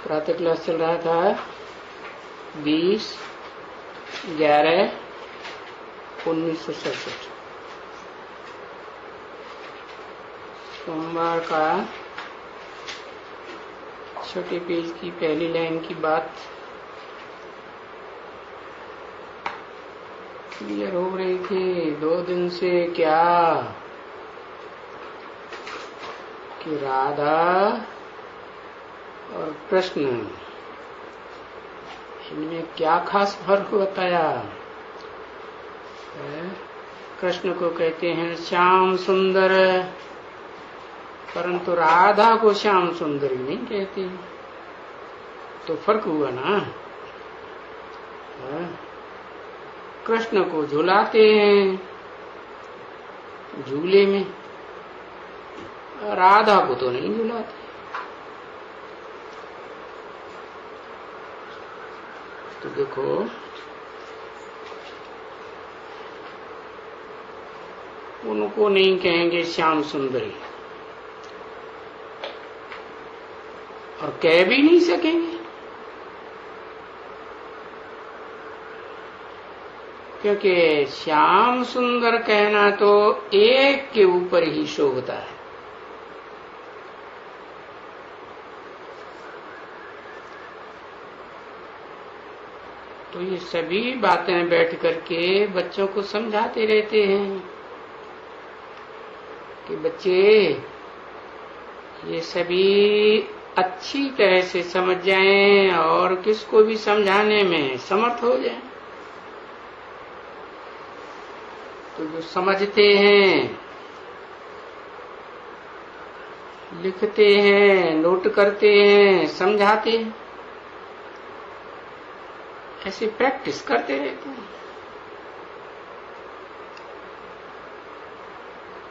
प्रातः क्लास चल रहा था 20/11/1967 सोमवार का छोटे पेज की पहली लाइन की बात क्लियर हो रही थी 2 दिन से। क्या कि राधा और कृष्ण इनमें क्या खास फर्क बताया। कृष्ण को कहते हैं श्याम सुंदर, परंतु राधा को श्याम सुंदरी नहीं कहती। तो फर्क हुआ ना। कृष्ण को झुलाते हैं झूले में, राधा को तो नहीं झुलाते। तो देखो उनको नहीं कहेंगे श्याम सुंदरी और कह भी नहीं सकेंगे, क्योंकि श्याम सुंदर कहना तो एक के ऊपर ही शोभता है। तो ये सभी बातें बैठ करके बच्चों को समझाते रहते हैं कि बच्चे ये सभी अच्छी तरह से समझ जाएं और किसको भी समझाने में समर्थ हो जाएं। तो जो समझते हैं, लिखते हैं, नोट करते हैं, समझाते हैं, ऐसे प्रैक्टिस करते रहते हैं।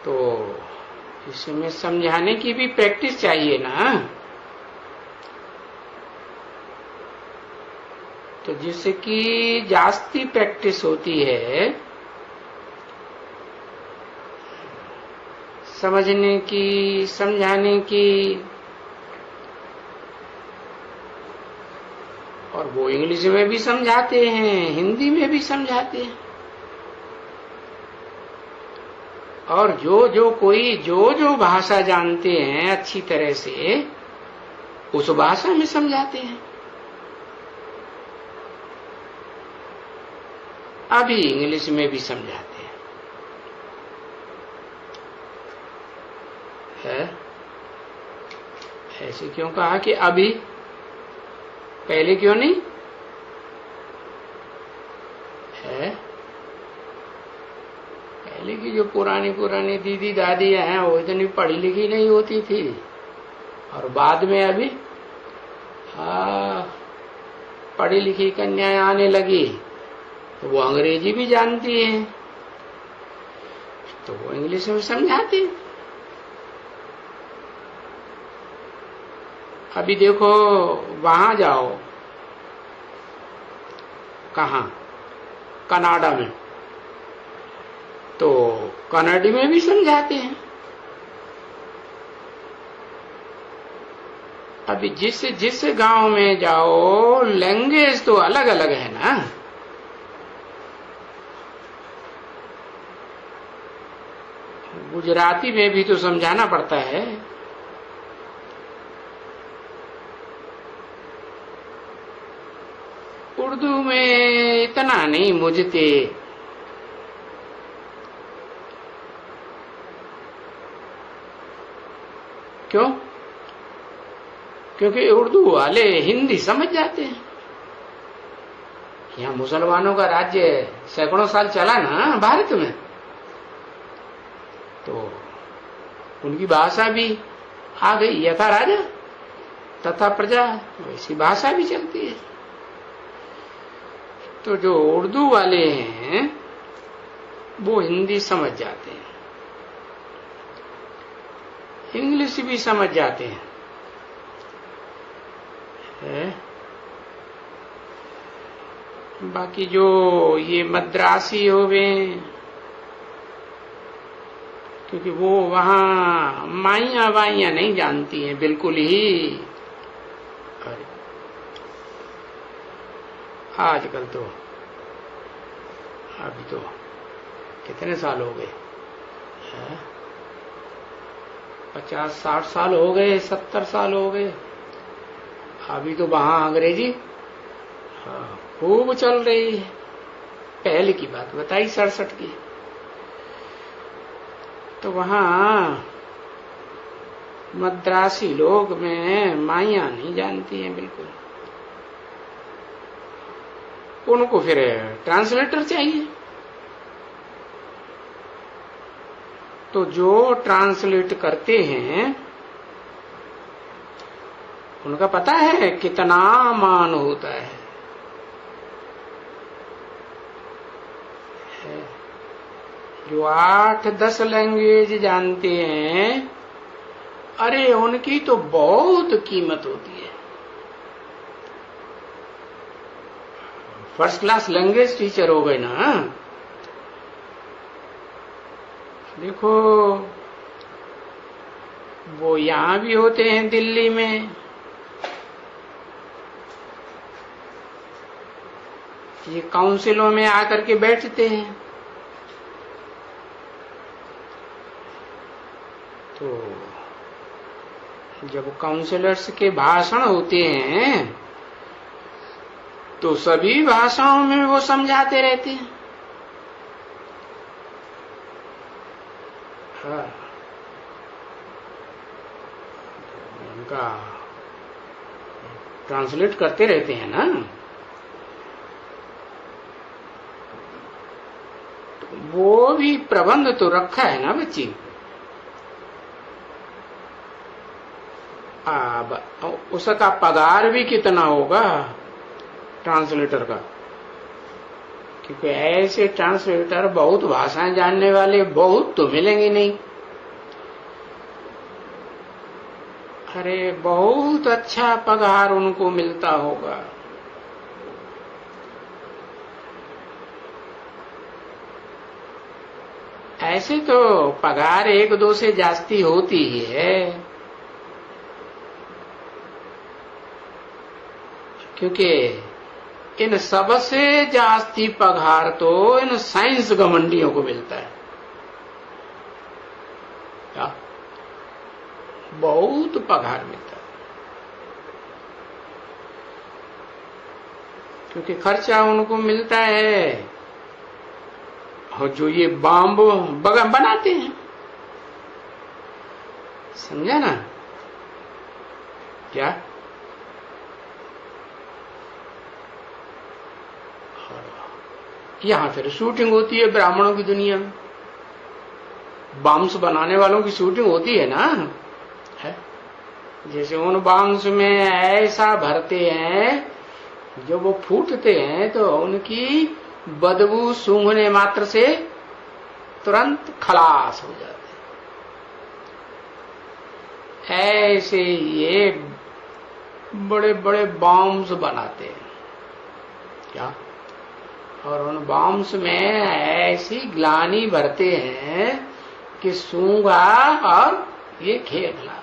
तो इसमें समझाने की भी प्रैक्टिस चाहिए ना। तो जिसकी जास्ती प्रैक्टिस होती है समझने की, समझाने की, और वो इंग्लिश में भी समझाते हैं, हिंदी में भी समझाते हैं, और जो भाषा जानते हैं अच्छी तरह से उस भाषा में समझाते हैं। अभी इंग्लिश में भी समझाते हैं। ऐसे क्यों कहा कि अभी, पहले क्यों नहीं है? पहले की जो पुरानी दीदी दादियां हैं वो इतनी पढ़ी लिखी नहीं होती थी, और बाद में अभी पढ़ी लिखी कन्याएं आने लगी तो वो अंग्रेजी भी जानती हैं, तो वो इंग्लिश में समझाती। अभी देखो वहां जाओ, कहाँ, कनाडा में, तो कन्नड़ी में भी समझाते हैं। अभी जिस गांव में जाओ लैंग्वेज तो अलग अलग है ना। गुजराती में भी तो समझाना पड़ता है। उर्दू में इतना नहीं मुझते, क्यों? क्योंकि उर्दू वाले हिंदी समझ जाते हैं। यहाँ मुसलमानों का राज्य सैकड़ों साल चला ना भारत में, तो उनकी भाषा भी आ गई। यथा राजा तथा प्रजा, वैसी भाषा भी चलती है। तो जो उर्दू वाले हैं वो हिंदी समझ जाते हैं, इंग्लिश भी समझ जाते हैं। बाकी जो ये मद्रासी हो गए, क्योंकि वो वहां माइया वाइया नहीं जानती हैं बिल्कुल ही, आजकल तो अभी तो कितने साल हो गए, 50-60 साल हो गए, 70 साल हो गए। अभी तो वहां अंग्रेजी खूब चल रही है। पहले की बात बताई 67 की, तो वहां मद्रासी लोग में माइया नहीं जानती हैं बिल्कुल। उनको फिर ट्रांसलेटर चाहिए, तो जो ट्रांसलेट करते हैं उनका पता है कितना मान होता है। जो 8-10 लैंग्वेज जानते हैं, अरे उनकी तो बहुत कीमत होती है। फर्स्ट क्लास लैंग्वेज टीचर हो गए ना। देखो वो यहां भी होते हैं दिल्ली में, ये काउंसिलों में आकर के बैठते हैं, तो जब काउंसिलर्स के भाषण होते हैं तो सभी भाषाओं में वो समझाते रहते हैं। हाँ, उनका ट्रांसलेट करते रहते हैं ना। तो वो भी प्रबंध तो रखा है ना बच्ची। अब उसका पगार भी कितना होगा ट्रांसलेटर का, क्योंकि ऐसे ट्रांसलेटर बहुत भाषाएं जानने वाले बहुत तो मिलेंगे नहीं। अरे बहुत अच्छा पगार उनको मिलता होगा। ऐसे तो पगार 1-2 से जास्ती होती ही है, क्योंकि इन सबसे जास्ती पगार तो इन साइंस घमंडियों को मिलता है। क्या बहुत पगार मिलता है, क्योंकि खर्चा उनको मिलता है। और जो ये बम बनाते हैं, समझा ना क्या? यहां फिर शूटिंग होती है ब्राह्मणों की दुनिया में, बम्स बनाने वालों की शूटिंग होती है ना, है? जैसे उन बम्स में ऐसा भरते हैं जो वो फूटते हैं तो उनकी बदबू सूंघने मात्र से तुरंत खलास हो जाते हैं। ऐसे ये बड़े बड़े बम्स बनाते हैं क्या, और उन बॉम्ब्स में ऐसी ग्लानी भरते हैं कि सूंघा और ये खेला,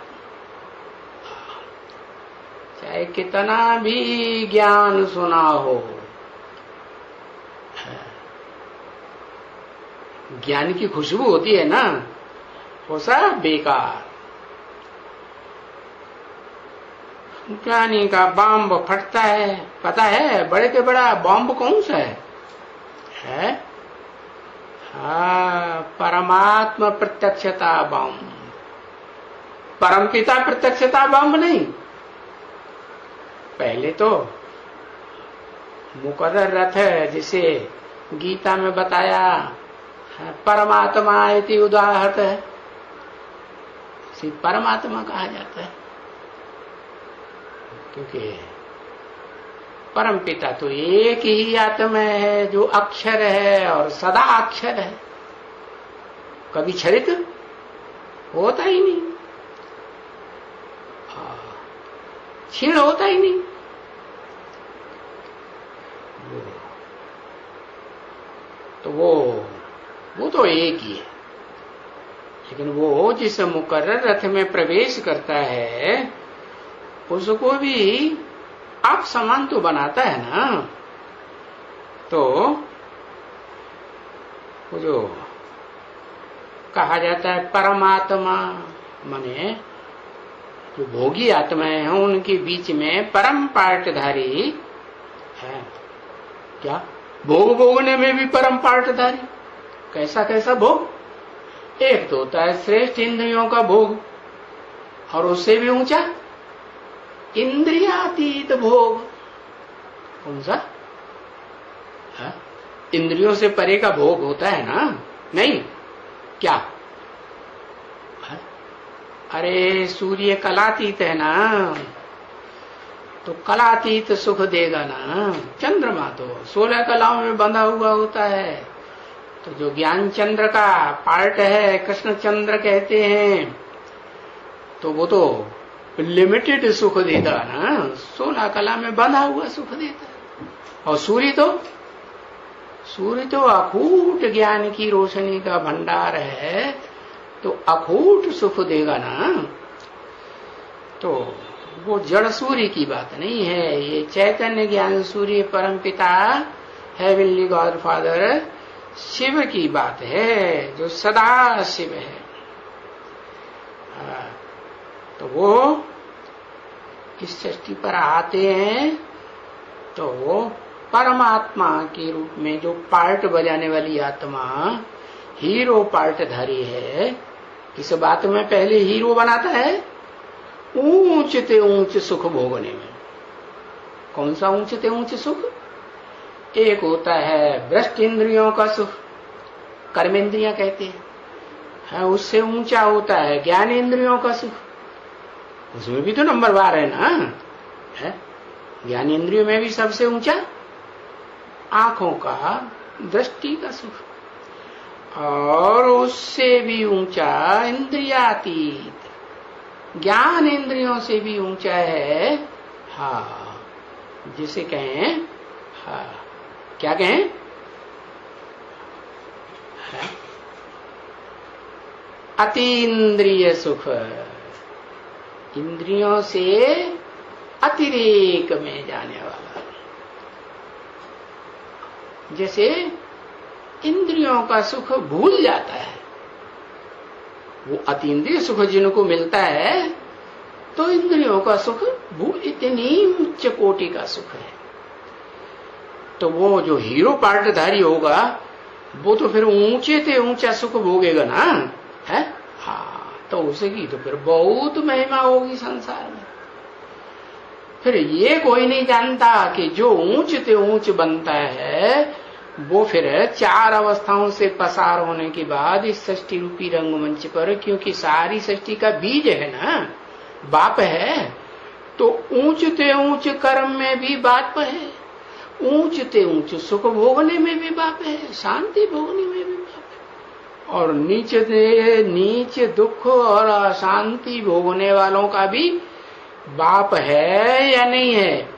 चाहे कितना भी ज्ञान सुना हो, ज्ञान की खुशबू होती है ना, वो सब बेकार। ज्ञानी का बॉम्ब फटता है, पता है बड़े के बड़ा बॉम्ब कौन सा है? हाँ, परमात्मा प्रत्यक्षता बॉम्ब, परमपिता प्रत्यक्षता बॉम्ब नहीं। पहले तो मुकर्रर रथ है, जिसे गीता में बताया परमात्मा इति उदाहरत है, परमात्मा कहा जाता है, क्योंकि परम पिता तो एक ही आत्मा है जो अक्षर है और सदा अक्षर है, कभी क्षरित होता ही नहीं, क्षीण होता ही नहीं। तो वो तो एक ही है, लेकिन वो जिस मुकर्रर रथ में प्रवेश करता है उसको भी आप समान तो बनाता है ना। तो वो जो कहा जाता है परमात्मा, माने जो भोगी आत्माएं हैं उनके बीच में परम पार्टधारी है। क्या भोग भोगने में भी परम पार्टधारी? कैसा कैसा भोग? एक तो होता है श्रेष्ठ इंद्रियों का भोग, और उससे भी ऊंचा इंद्रियातीत भोग। कौन सा? है? इंद्रियों से परे का भोग होता है ना? नहीं क्या? है? अरे सूर्य कलातीत है ना, तो कलातीत सुख देगा ना। चंद्रमा तो 16 कलाओं में बंधा हुआ होता है, तो जो ज्ञान चंद्र का पार्ट है, कृष्ण चंद्र कहते हैं, तो वो तो लिमिटेड सुख देता ना, 16 कला में बंधा हुआ सुख देता है। और सूर्य तो अखूट ज्ञान की रोशनी का भंडार है, तो अखूट सुख देगा ना। तो वो जड़ सूर्य की बात नहीं है, ये चैतन्य ज्ञान सूर्य परम पिता हेवनली गॉड फादर शिव की बात है, जो सदा शिव है। तो वो इस सृष्टि पर आते हैं, तो वो परमात्मा के रूप में जो पार्ट बजाने वाली आत्मा हीरो पार्टधारी है। इस बात में पहले हीरो बनाता है ऊंच ते ऊंच सुख भोगने में। कौन सा ऊंच ते ऊंच सुख? एक होता है भ्रष्ट इंद्रियों का सुख, कर्मेंद्रियां कहते हैं, उससे ऊंचा होता है ज्ञान इंद्रियों का सुख, उसमें भी तो नंबरवार है ना। है? ज्ञान इंद्रियों में भी सबसे ऊंचा आंखों का दृष्टि का सुख, और उससे भी ऊंचा इंद्रियातीत ज्ञान इंद्रियों से भी ऊंचा है। हाँ, जिसे कहें, हाँ क्या कहें, अतीन्द्रिय सुख, इंद्रियों से अतिरेक में जाने वाला। जैसे इंद्रियों का सुख भूल जाता है, वो अतीन्द्रिय सुख जिनको मिलता है, तो इंद्रियों का सुख इतनी उच्च कोटि का सुख है। तो वो जो हीरो पार्टधारी होगा, वो तो फिर ऊंचे से ऊंचा सुख भोगेगा ना। है? हाँ, तो उसकी तो फिर बहुत महिमा होगी संसार में। फिर ये कोई नहीं जानता कि जो ऊंच से ऊंच बनता है, वो फिर 4 अवस्थाओं से पसार होने के बाद इस सृष्टि रूपी रंगमंच पर, क्योंकि सारी सृष्टि का बीज है ना, बाप है, तो ऊंच ते ऊंच कर्म में भी बाप है, ऊंच ते ऊंच सुख भोगने में भी बाप है, शांति भोगने में भी बाप है, और नीचे से नीच दुख और अशांति भोगने वालों का भी बाप है या नहीं है?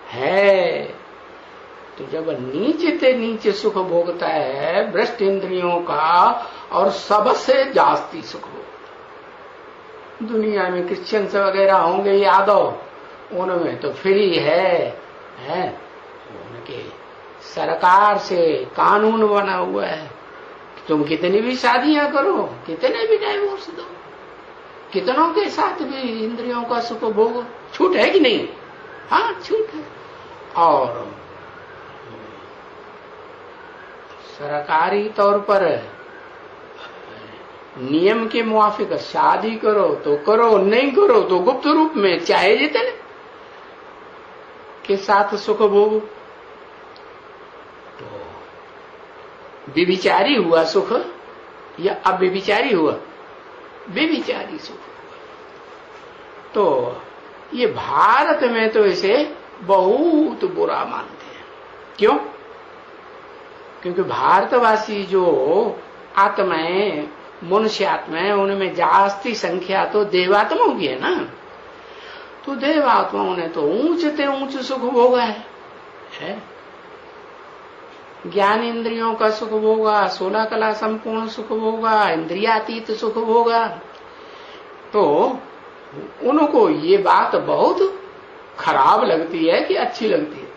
है। तो जब नीचे से नीचे सुख भोगता है भ्रष्ट इंद्रियों का, और सबसे जास्ती सुख भोगता। दुनिया में क्रिश्चियंस वगैरह होंगे यादव, उनमें तो फ्री है, उनके सरकार से कानून बना हुआ है, तुम कितनी भी शादियां करो, कितने भी डाइवोर्स दो, कितनों के साथ भी इंद्रियों का सुख भोग, छूट है कि नहीं? हाँ, छूट है। और सरकारी तौर पर नियम के मुआफिक शादी करो तो करो, नहीं करो तो गुप्त रूप में चाहे जितने के साथ सुख भोग। तो व्यभिचारी हुआ सुख या अव्यभिचारी हुआ? व्यभिचारी सुख। तो ये भारत में तो इसे बहुत बुरा मानते हैं। क्यों? क्योंकि भारतवासी जो आत्माएं, मनुष्य आत्माएं, उनमें जास्ती संख्या तो देवात्माओं की है ना। तो देवात्माओं ने तो ऊंच से ऊंच सुख भोगा है। ज्ञान इंद्रियों का सुख भोगा, 16 कला संपूर्ण सुख भोगा, इंद्रियातीत सुख भोगा। तो उनको ये बात बहुत खराब लगती है कि अच्छी लगती है?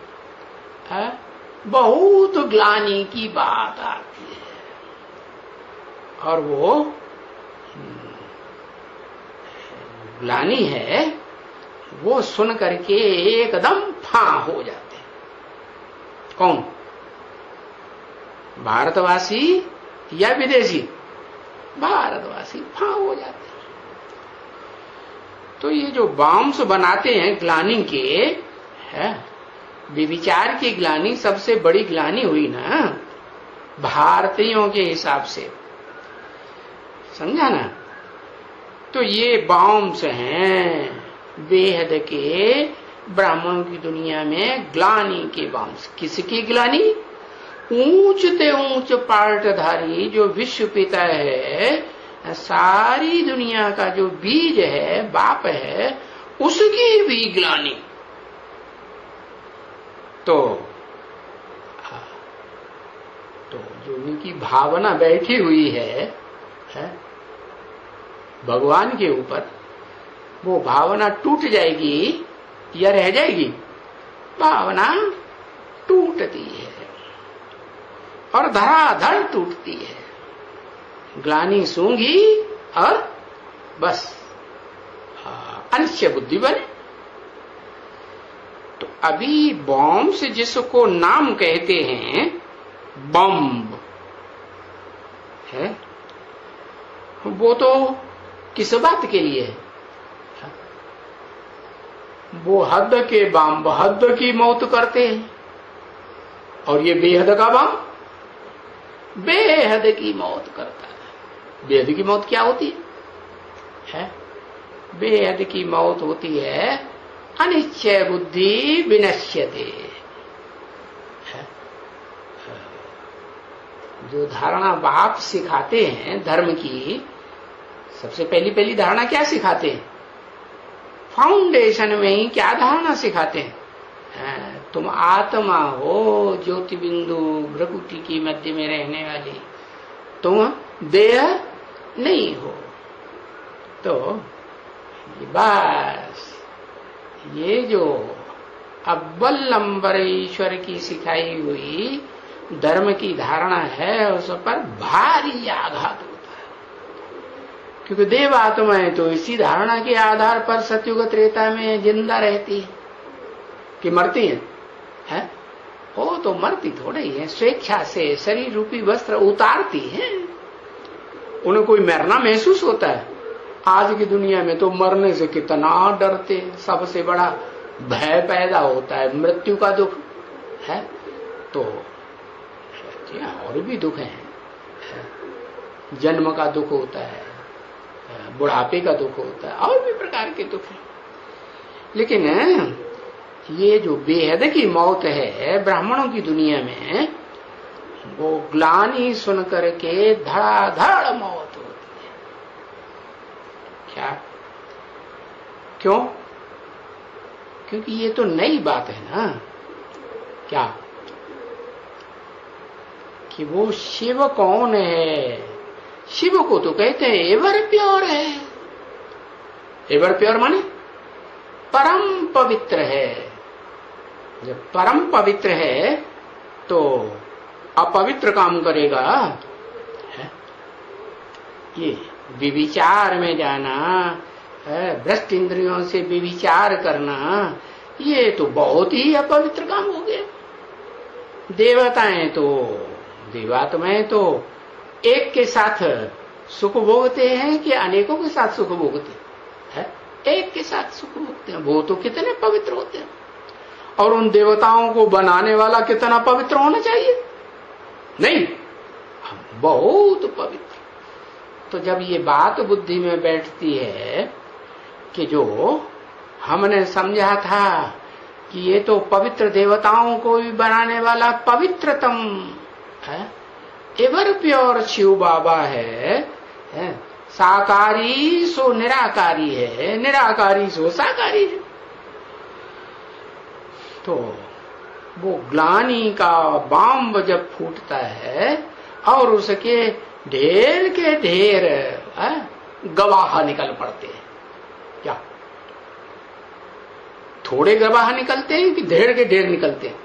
बहुत ग्लानि की बात आती है और वो ग्लानि है वो सुन करके एकदम फां हो जाते हैं। कौन? भारतवासी या विदेशी? भारतवासी फां हो जाते हैं। तो ये जो बॉम्ब्स बनाते हैं ग्लानि के, है विचार की ग्लानि सबसे बड़ी ग्लानि हुई ना भारतीयों के हिसाब से, समझा ना? तो ये बॉम्ब्स हैं बेहद के ब्राह्मणों की दुनिया में ग्लानि के बॉम्ब्स। किसकी ग्लानि? ऊंच ते ऊंच पार्टधारी जो विश्व पिता है, सारी दुनिया का जो बीज है, बाप है, उसकी भी ग्लानि। तो जो उनकी भावना बैठी हुई है भगवान के ऊपर, वो भावना टूट जाएगी या रह जाएगी? भावना टूटती है और धड़ाधड़ टूटती है। ग्लानि सूंघी और बस अनिश्चय बुद्धि बने। तो अभी बॉम्ब से जिसको नाम कहते हैं बम्ब है, वो तो किस बात के लिए है? वो हद के बम हद की मौत करते हैं और ये बेहद का बम बेहद की मौत करता है। बेहद की मौत क्या होती है? बेहद की मौत होती है अनिश्चय बुद्धि विनश्यते। जो धारणा बाप सिखाते हैं धर्म की, सबसे पहली धारणा क्या सिखाते हैं? फाउंडेशन में ही क्या धारणा सिखाते हैं? तुम आत्मा हो, ज्योति बिंदु भ्रकुटी की मध्य में रहने वाली, तुम देह नहीं हो। तो बस ये जो अव्वल नंबर ईश्वर की सिखाई हुई धर्म की धारणा है, उस पर भारी आघात होता है। क्योंकि देव आत्माएं तो इसी धारणा के आधार पर सतयुग त्रेता में जिंदा रहती है कि मरती है? वो तो मरती थोड़े ही है, स्वेच्छा से शरीर रूपी वस्त्र उतारती है। उन्हें कोई मरना महसूस होता है? आज की दुनिया में तो मरने से कितना डरते, सबसे बड़ा भय पैदा होता है मृत्यु का दुख है। तो और भी दुख है, जन्म का दुख होता है, बुढ़ापे का दुख होता है, और भी प्रकार के दुख है। लेकिन ये जो बेहद की मौत है ब्राह्मणों की दुनिया में, वो ग्लानि सुन करके धड़ाधड़ मौत होती है। क्या? क्यों? क्योंकि ये तो नई बात है ना। क्या? कि वो शिव कौन है? शिव को तो कहते हैं एवर प्योर है। एवर प्योर माने परम पवित्र है। जब परम पवित्र है तो अपवित्र काम करेगा? ये विविचार में जाना, भ्रष्ट इंद्रियों से विविचार करना, ये तो बहुत ही अपवित्र काम हो गया। देवात्माएं तो एक के साथ सुख भोगते हैं कि अनेकों के साथ सुख भोगते हैं? एक के साथ सुख भोगते हैं। वो तो कितने पवित्र होते हैं। और उन देवताओं को बनाने वाला कितना पवित्र होना चाहिए? नहीं, बहुत पवित्र। तो जब ये बात बुद्धि में बैठती है कि जो हमने समझा था कि ये तो पवित्र देवताओं को भी बनाने वाला पवित्रतम है, एवर प्योर शिव बाबा है, साकारी सो निराकारी है, निराकारी सो साकारी है। तो वो ग्लानि का बॉम्ब जब फूटता है और उसके ढेर के ढेर गवाह निकल पड़ते हैं। क्या थोड़े गवाह निकलते हैं कि ढेर के ढेर निकलते हैं?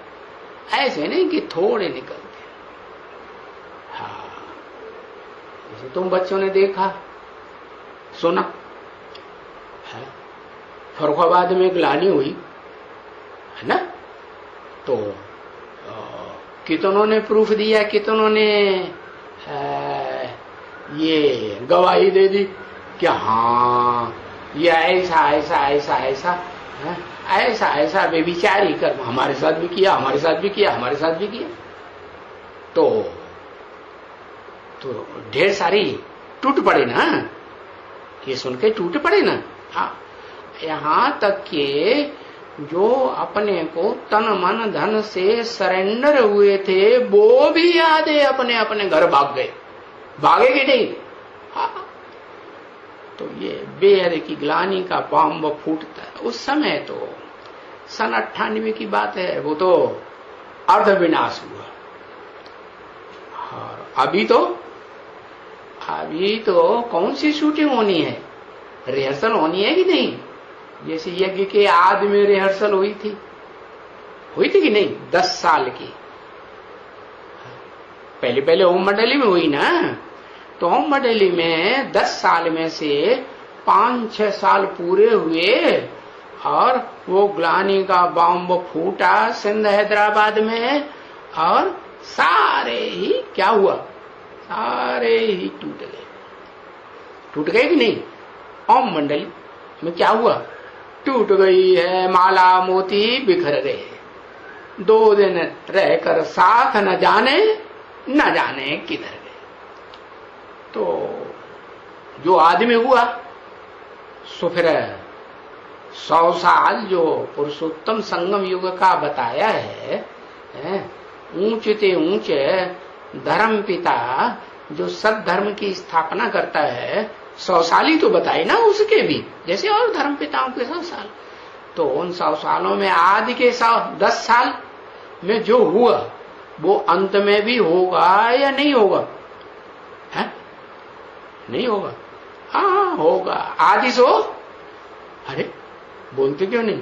ऐसे नहीं कि थोड़े निकलते। हाँ, जैसे तुम बच्चों ने देखा सुना है, फर्रुखाबाद में ग्लानी हुई है ना, तो कितनों ने प्रूफ दिया, कितनों ने ये गवाही दे दी कि हाँ ये ऐसा ऐसा ऐसा ऐसा है, ऐसा ऐसा बेविचारी कर्म हमारे साथ भी किया, हमारे साथ भी किया, हमारे साथ भी किया। तो ढेर सारी टूट पड़े ना, ये सुन के टूट पड़े ना। हाँ, यहां तक कि जो अपने को तन मन धन से सरेंडर हुए थे वो भी आधे अपने अपने घर भाग गए, भागे कि नहीं। हाँ, तो ये बेहद की ग्लानि का बम फूटता है। उस समय तो सन 98 की बात है, वो तो अर्ध विनाश हुआ। और अभी तो कौन सी शूटिंग होनी है, रिहर्सल होनी है कि नहीं। जैसे यज्ञ के आदि में रिहर्सल हुई थी कि नहीं, 10 साल की। पहले ओम मंडली में हुई ना, तो ओम मंडली में 10 साल में से 5-6 साल पूरे हुए और वो ग्लानि का बम फूटा सिंध हैदराबाद में, और सारे ही क्या हुआ, सारे ही टूट गए कि नहीं। ओम मंडली में क्या हुआ, टूट गई है, माला मोती बिखर गए, 2 दिन रहकर साथ न जाने किधर गए। तो जो आदमी हुआ सो फिर 100 साल जो पुरुषोत्तम संगम युग का बताया है, ऊंचे ऊंचे धर्म पिता जो सद्धर्म की स्थापना करता है, 100 साल ही तो बताए ना उसके भी, जैसे और धर्म पिताओं के 100 साल। तो उन 100 सालों में आदि के 10 साल में जो हुआ वो अंत में भी होगा या नहीं होगा, है? नहीं होगा। हाँ होगा। आदि सो, अरे बोलते क्यों नहीं,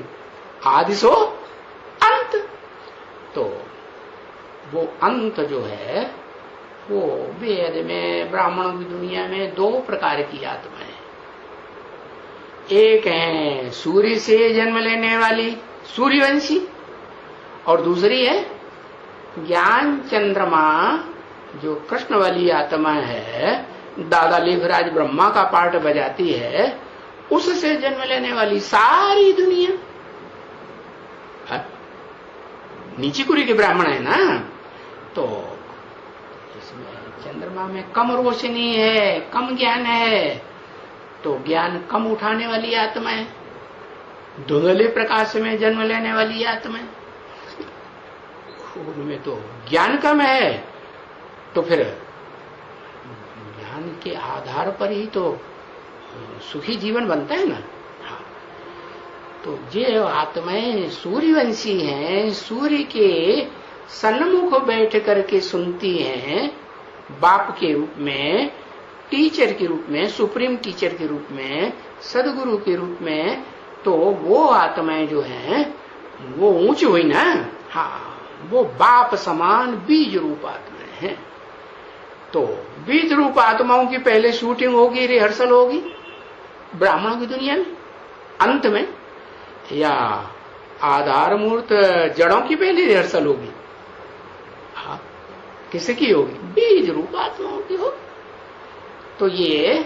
आदि सो अंत। तो वो अंत जो है वो वेद में, ब्राह्मणों की दुनिया में 2 प्रकार की आत्मा है। एक है सूर्य से जन्म लेने वाली सूर्यवंशी, और दूसरी है ज्ञान चंद्रमा जो कृष्ण वाली आत्मा है, दादा लेखराज ब्रह्मा का पार्ट बजाती है, उससे जन्म लेने वाली सारी दुनिया। नीची कुरी के ब्राह्मण है ना, तो इसमें चंद्रमा में कम रोशनी है, कम ज्ञान है, तो ज्ञान कम उठाने वाली आत्मा है। धुंधले प्रकाश में जन्म लेने वाली आत्मा है। उनमें तो ज्ञान कम है, तो फिर ज्ञान के आधार पर ही तो सुखी जीवन बनता है ना। हाँ, तो जो आत्माएं सूर्यवंशी हैं, सूर्य के सन्मुख बैठ करके सुनती हैं, बाप के रूप में, टीचर के रूप में, सुप्रीम टीचर के रूप में, सदगुरु के रूप में, तो वो आत्माएं जो हैं वो ऊंची हुई ना। हाँ, वो बाप समान बीज रूप आत्माएं हैं। तो बीज रूप आत्माओं की पहले शूटिंग होगी, रिहर्सल होगी ब्राह्मणों की दुनिया में अंत में, या आधार मूर्त जड़ों की पहले रिहर्सल होगी। हाँ, किसकी होगी, बीज रूप आत्माओं की होगी। तो ये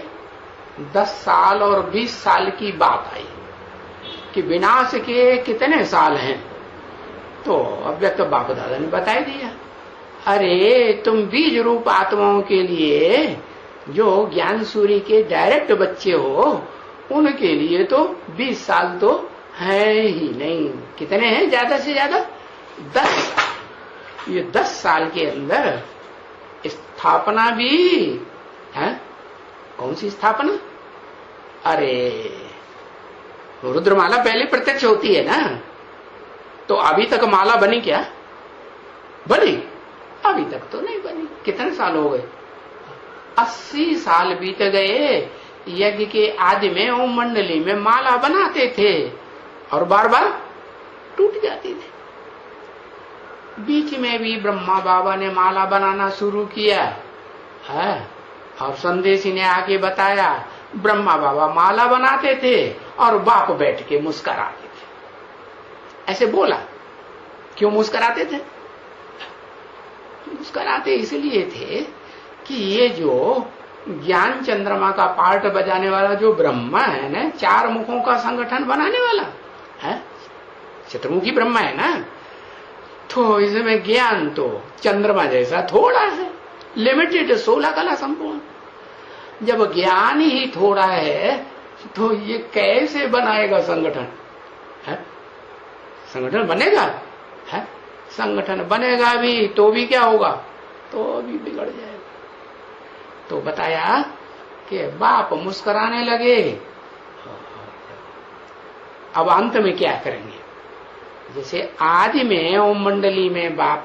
10 साल और 20 साल की बात आई कि विनाश के कितने साल हैं, तो अव्यक्त बाप दादा ने बता दिया। अरे तुम बीज रूप आत्माओं के लिए जो ज्ञान सूर्य के डायरेक्ट बच्चे हो, उनके लिए तो 20 साल तो है ही नहीं। कितने हैं ज्यादा से ज्यादा 10। ये 10 साल के अंदर स्थापना भी है। कौन सी स्थापना, अरे रुद्रमाला पहले प्रत्यक्ष होती है ना, तो अभी तक माला बनी क्या, बनी? अभी तक तो नहीं बनी। कितने साल हो गए, 80 साल बीत गए। यज्ञ के आदि में ओम मंडली में माला बनाते थे और बार बार टूट जाती थी। बीच में भी ब्रह्मा बाबा ने माला बनाना शुरू किया है, और संदेशी ने आके बताया ब्रह्मा बाबा माला बनाते थे और बाप बैठ के मुस्कराते थे। ऐसे बोला। क्यों मुस्कराते थे? मुस्कराते इसलिए थे कि ये जो ज्ञान चंद्रमा का पार्ट बजाने वाला जो ब्रह्मा है ना, 4 मुखों का संगठन बनाने वाला है, चतुर्मुखी ब्रह्मा है ना, तो इसमें ज्ञान तो चंद्रमा जैसा थोड़ा है, लिमिटेड, 16 कला संपूर्ण। जब ज्ञान ही थोड़ा है तो ये कैसे बनाएगा संगठन? है? संगठन बनेगा? है? संगठन बनेगा भी तो भी क्या होगा? तो भी बिगड़ जाएगा। तो बताया कि बाप मुस्कुराने लगे। अब अंत में क्या करेंगे? जैसे आदि में ओम मंडली में बाप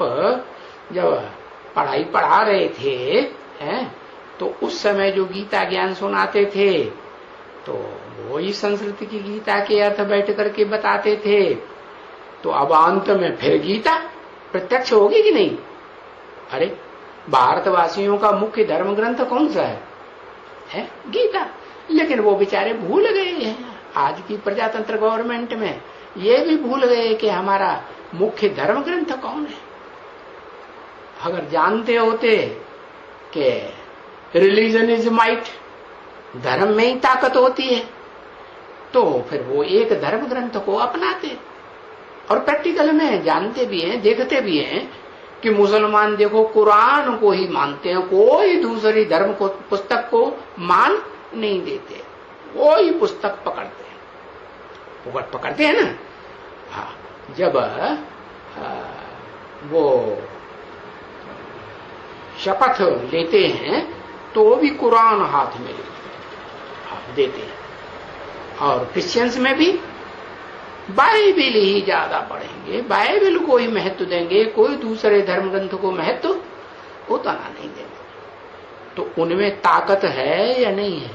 जब पढ़ाई पढ़ा रहे थे, हैं, तो उस समय जो गीता ज्ञान सुनाते थे तो वही संस्कृत की गीता के अर्थ बैठ करके बताते थे। तो अब अंत में फिर गीता प्रत्यक्ष होगी कि नहीं? अरे भारतवासियों का मुख्य धर्म ग्रंथ कौन सा है? गीता। लेकिन वो बेचारे भूल गए हैं, आज की प्रजातंत्र गवर्नमेंट में ये भी भूल गए कि हमारा मुख्य धर्म ग्रंथ कौन है। अगर जानते होते कि रिलीजन इज माइट, धर्म में ही ताकत होती है, तो फिर वो एक धर्म ग्रंथ को अपनाते। और प्रैक्टिकल में जानते भी हैं, देखते भी हैं कि मुसलमान देखो कुरान को ही मानते हैं, कोई दूसरी धर्म को पुस्तक को मान नहीं देते, वो ही पुस्तक पकड़ते हैं ना। हाँ, जब वो शपथ लेते हैं तो भी कुरान हाथ में देते हैं। और क्रिश्चियंस में भी बाइबिल ही ज्यादा पढ़ेंगे, बाइबिल को ही महत्व देंगे, कोई दूसरे धर्म ग्रंथ को महत्व उतना नहीं देंगे। तो उनमें ताकत है या नहीं है?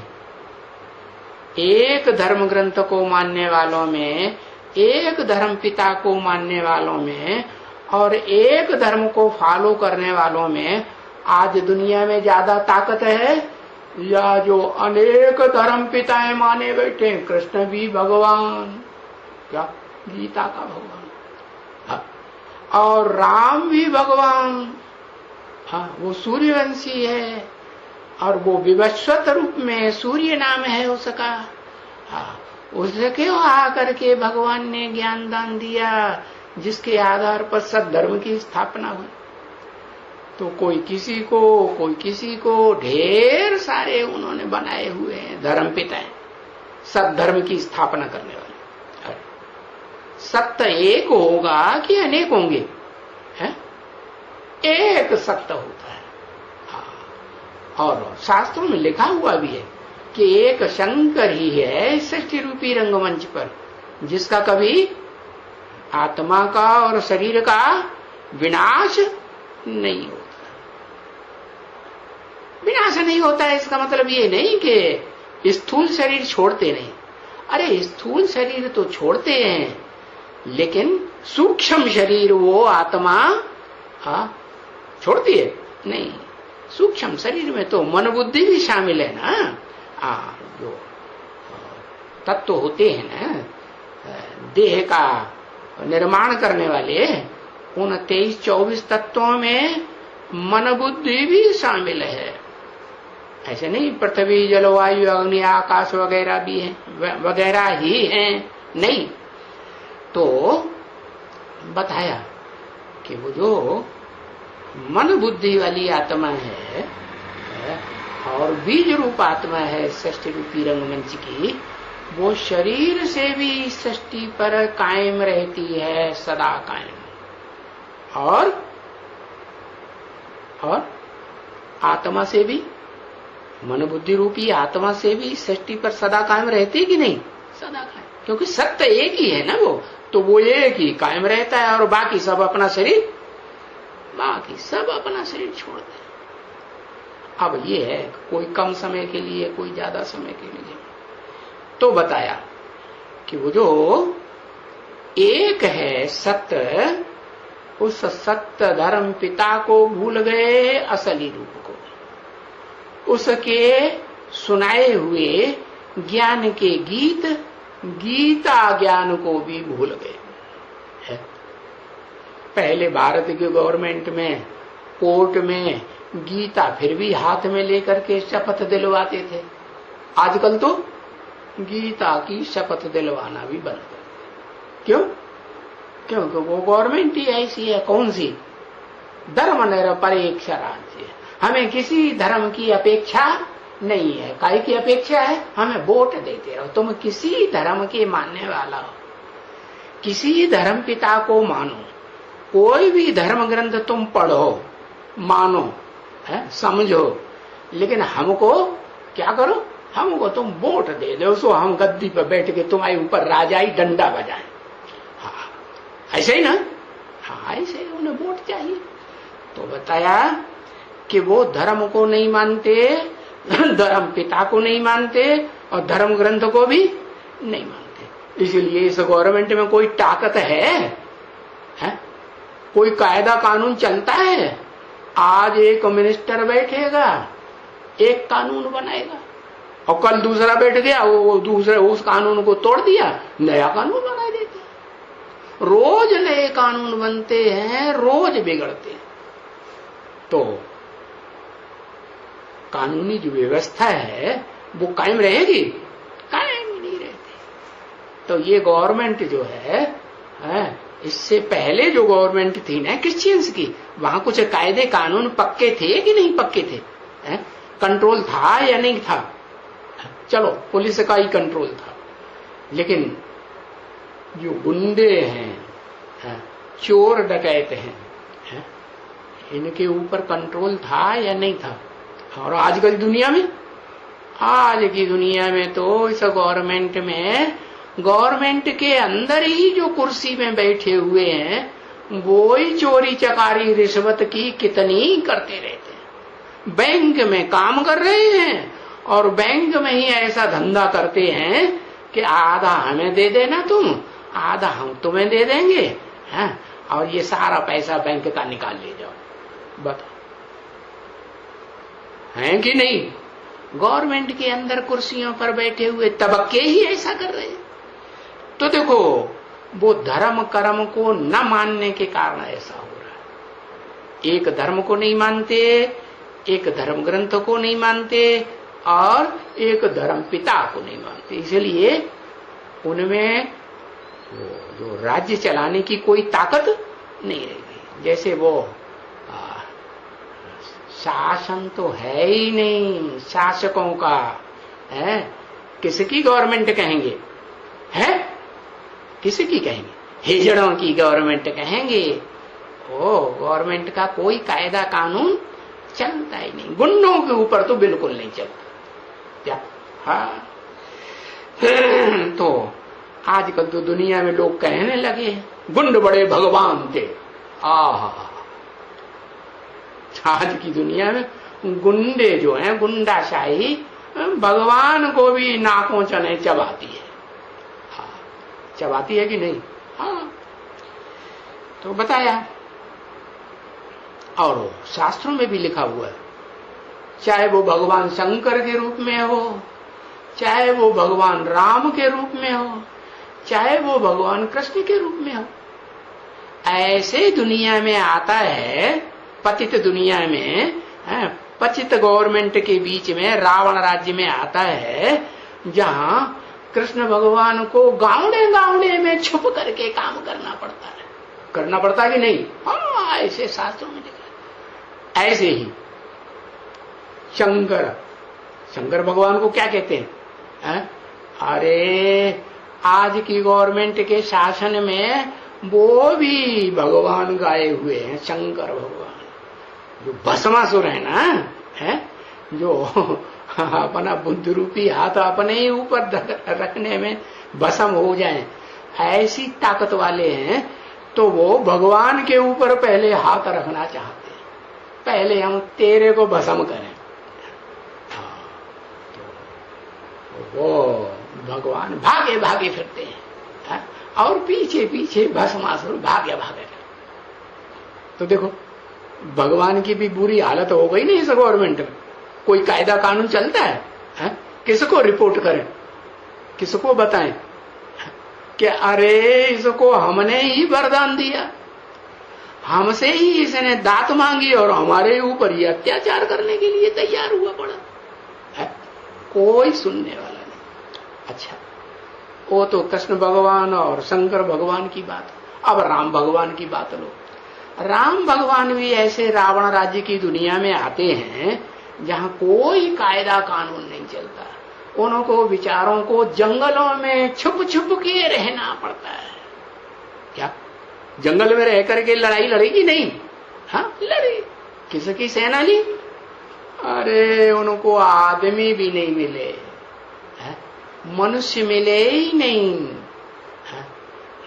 एक धर्म ग्रंथ को मानने वालों में, एक धर्म पिता को मानने वालों में और एक धर्म को फॉलो करने वालों में आज दुनिया में ज्यादा ताकत है या जो अनेक धर्म पिताएं माने बैठे? कृष्ण भी भगवान, क्या गीता का भगवान, हाँ, और राम भी भगवान, हाँ, वो सूर्यवंशी है और वो विवस्वत रूप में सूर्य नाम है उसका। हाँ, उसे क्यों आकर के भगवान ने ज्ञान दान दिया जिसके आधार पर सद्धर्म की स्थापना हुई। तो कोई किसी को ढेर सारे उन्होंने बनाए हुए हैं धर्म पिताएं, सद्धर्म की स्थापना करने वाले। सत्य एक होगा कि अनेक होंगे? है? एक सत्य होता है। हाँ। और शास्त्रों में लिखा हुआ भी है कि एक शंकर ही है सृष्टि रूपी रंगमंच पर, जिसका कभी आत्मा का और शरीर का विनाश नहीं होता। विनाश नहीं होता है इसका मतलब ये नहीं कि स्थूल शरीर छोड़ते नहीं। अरे स्थूल शरीर तो छोड़ते हैं, लेकिन सूक्ष्म शरीर वो आत्मा छोड़ती है नहीं। सूक्ष्म शरीर में तो मन बुद्धि भी शामिल है ना। जो तत्व होते हैं ना देह का निर्माण करने वाले, उन 23-24 तत्वों में मन बुद्धि भी शामिल है। ऐसे नहीं पृथ्वी जलवायु अग्नि आकाश वगैरह भी है, वगैरह ही हैं, नहीं। तो बताया कि वो जो मन बुद्धि वाली आत्मा है और बीज रूप आत्मा है सृष्टि रूपी रंगमंच की, वो शरीर से भी सृष्टि पर कायम रहती है, सदा कायम। और आत्मा से भी, मन बुद्धि रूपी आत्मा से भी सृष्टि पर सदा कायम रहती है कि नहीं? सदा कायम, क्योंकि सत्य एक ही है ना वो, तो वो एक ही कायम रहता है और बाकी सब अपना शरीर छोड़ दे। अब ये है कोई कम समय के लिए, कोई ज्यादा समय के लिए। तो बताया कि वो जो एक है सत्य, उस सत्य धर्म पिता को भूल गए, असली रूप को। उसके सुनाए हुए ज्ञान के गीत, गीता ज्ञान को भी भूल गए। पहले भारत की गवर्नमेंट में, कोर्ट में गीता फिर भी हाथ में लेकर के शपथ दिलवाते थे। आजकल तो गीता की शपथ दिलवाना भी बंद कर दिया। क्यों? क्योंकि वो गवर्नमेंट ही ऐसी है। कौन सी? धर्म निरपेक्ष राज्य। हमें किसी धर्म की अपेक्षा नहीं है। काहे की अपेक्षा है? हमें वोट देते रहो। तुम किसी धर्म के मानने वाला हो, किसी धर्म पिता को मानो, कोई भी धर्म ग्रंथ तुम पढ़ो, मानो, समझो, लेकिन हमको क्या करो? हमको तुम वोट दे दो, सो हम गद्दी पर बैठ के तुम्हारे ऊपर राजाई डंडा बजाएं। हाँ, ऐसे ही ना? हाँ, ऐसे ही उन्हें वोट चाहिए। तो बताया कि वो धर्म को नहीं मानते, धर्म पिता को नहीं मानते और धर्म ग्रंथ को भी नहीं मानते। इसलिए इस गवर्नमेंट में कोई ताकत है? कोई कायदा कानून चलता है? आज एक मिनिस्टर बैठेगा, एक कानून बनाएगा, और कल दूसरा बैठ गया, वो दूसरे उस कानून को तोड़ दिया, नया कानून बना देते हैं। रोज नए कानून बनते हैं, रोज बिगड़ते हैं। तो कानूनी जो व्यवस्था है वो कायम रहेगी? कायम नहीं रहती। तो ये गवर्नमेंट जो है, इससे पहले जो गवर्नमेंट थी ना क्रिश्चियंस की, वहां कुछ कायदे कानून पक्के थे कि नहीं पक्के थे? कंट्रोल था या नहीं था? चलो, पुलिस का ही कंट्रोल था, लेकिन जो गुंडे हैं, चोर डकैत हैं, इनके ऊपर कंट्रोल था या नहीं था? और आजकल दुनिया में, आज की दुनिया में तो इस गवर्नमेंट में, गवर्नमेंट के अंदर ही जो कुर्सी में बैठे हुए हैं वो ही चोरी चकारी रिश्वत की कितनी करते रहते हैं। बैंक में काम कर रहे हैं और बैंक में ही ऐसा धंधा करते हैं कि आधा हमें दे देना तुम, आधा हम तुम्हें दे देंगे, और ये सारा पैसा बैंक का निकाल ले जाओ। बताओ, है कि नहीं? गवर्नमेंट के अंदर कुर्सियों पर बैठे हुए तबके ही ऐसा कर रहे हैं। तो देखो, वो धर्म कर्म को न मानने के कारण ऐसा हो रहा है। एक धर्म को नहीं मानते, एक धर्म ग्रंथ को नहीं मानते और एक धर्म पिता को नहीं मानते। इसलिए उनमें जो राज्य चलाने की कोई ताकत नहीं रहेगी। जैसे वो शासन तो है ही नहीं शासकों का, है किसकी गवर्नमेंट कहेंगे? है किसकी कहेंगे? हिजड़ों की गवर्नमेंट कहेंगे। ओ, गवर्नमेंट का कोई कायदा कानून चलता ही नहीं। गुंडों के ऊपर तो बिल्कुल नहीं चलता क्या? हाँ। तो आजकल तो दुनिया में लोग कहने लगे गुंड बड़े भगवान थे। आज की दुनिया में गुंडे जो हैं, गुंडाशाही भगवान को भी नाकों चने चबाती है। हाँ, चबाती है कि नहीं? हाँ। तो बताया, और शास्त्रों में भी लिखा हुआ है, चाहे वो भगवान शंकर के रूप में हो, चाहे वो भगवान राम के रूप में हो, चाहे वो भगवान कृष्ण के रूप में हो, ऐसे दुनिया में आता है, पतित दुनिया में, पतित गवर्नमेंट के बीच में रावण राज्य में आता है, जहां कृष्ण भगवान को गावड़े गावड़े में छुप करके काम करना पड़ता है। करना पड़ता है कि नहीं? हाँ, ऐसे शास्त्रों में लिखा है। ऐसे ही शंकर भगवान को क्या कहते हैं? अरे आज की गवर्नमेंट के शासन में वो भी भगवान गाए हुए हैं, शंकर भगवान। जो भस्मासुर है ना, है जो अपना बुद्ध रूपी हाथ अपने ही ऊपर रखने में भस्म हो जाए, ऐसी ताकत वाले हैं। तो वो भगवान के ऊपर पहले हाथ रखना चाहते हैं, पहले हम तेरे को भस्म करें। तो वो भगवान भागे भागे फिरते हैं, और पीछे पीछे भस्मासुर भागे भागे। तो देखो भगवान की भी बुरी हालत हो गई नहीं इस गवर्नमेंट में। कोई कायदा कानून चलता है? किसको रिपोर्ट करें, किसको बताएं कि अरे इसको हमने ही वरदान दिया, हमसे ही इसने दात मांगी और हमारे ऊपर ये अत्याचार करने के लिए तैयार हुआ पड़ा है? कोई सुनने वाला नहीं। अच्छा, वो तो कृष्ण भगवान और शंकर भगवान की बात। अब राम भगवान की बात लो। राम भगवान भी ऐसे रावण राज्य की दुनिया में आते हैं जहां कोई कायदा कानून नहीं चलता। उनको विचारों को जंगलों में छुप छुप के रहना पड़ता है। क्या जंगल में रह करके लड़ाई लड़ेगी? नहीं। हाँ, लड़े। किसकी सेना ली? अरे उनको आदमी भी नहीं मिले, मनुष्य मिले ही नहीं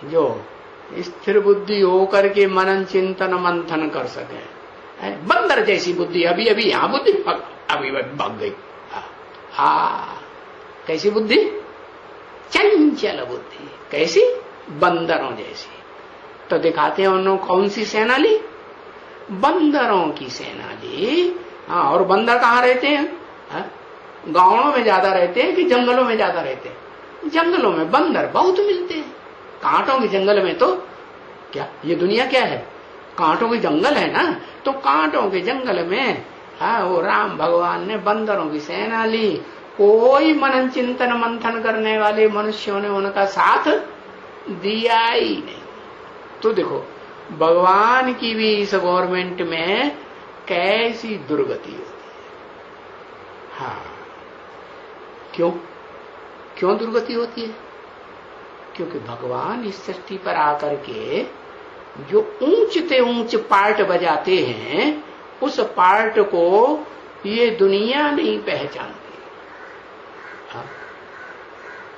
जो स्थिर बुद्धि होकर के मनन चिंतन मंथन कर सके। बंदर जैसी बुद्धि, अभी अभी यहां बुद्धि अभी भाग गई। कैसी बुद्धि? चंचल बुद्धि। कैसी? बंदरों जैसी। तो दिखाते हैं उन्होंने कौन सी सेना ली? बंदरों की सेना ली। हाँ, और बंदर कहाँ रहते हैं? गांवों में ज्यादा रहते हैं कि जंगलों में ज्यादा रहते हैं? जंगलों में बंदर बहुत मिलते हैं। कांटों के जंगल में तो क्या ये दुनिया क्या है? कांटों के जंगल है ना। तो कांटों के जंगल में वो राम भगवान ने बंदरों की सेना ली। कोई मनन चिंतन मंथन करने वाले मनुष्यों ने उनका साथ दिया ही नहीं। तो देखो भगवान की भी इस गवर्नमेंट में कैसी दुर्गति होती है। हाँ, क्यों दुर्गति होती है? क्योंकि भगवान इस सृष्टि पर आकर के जो ऊंचते ऊंच पार्ट बजाते हैं उस पार्ट को ये दुनिया नहीं पहचानती।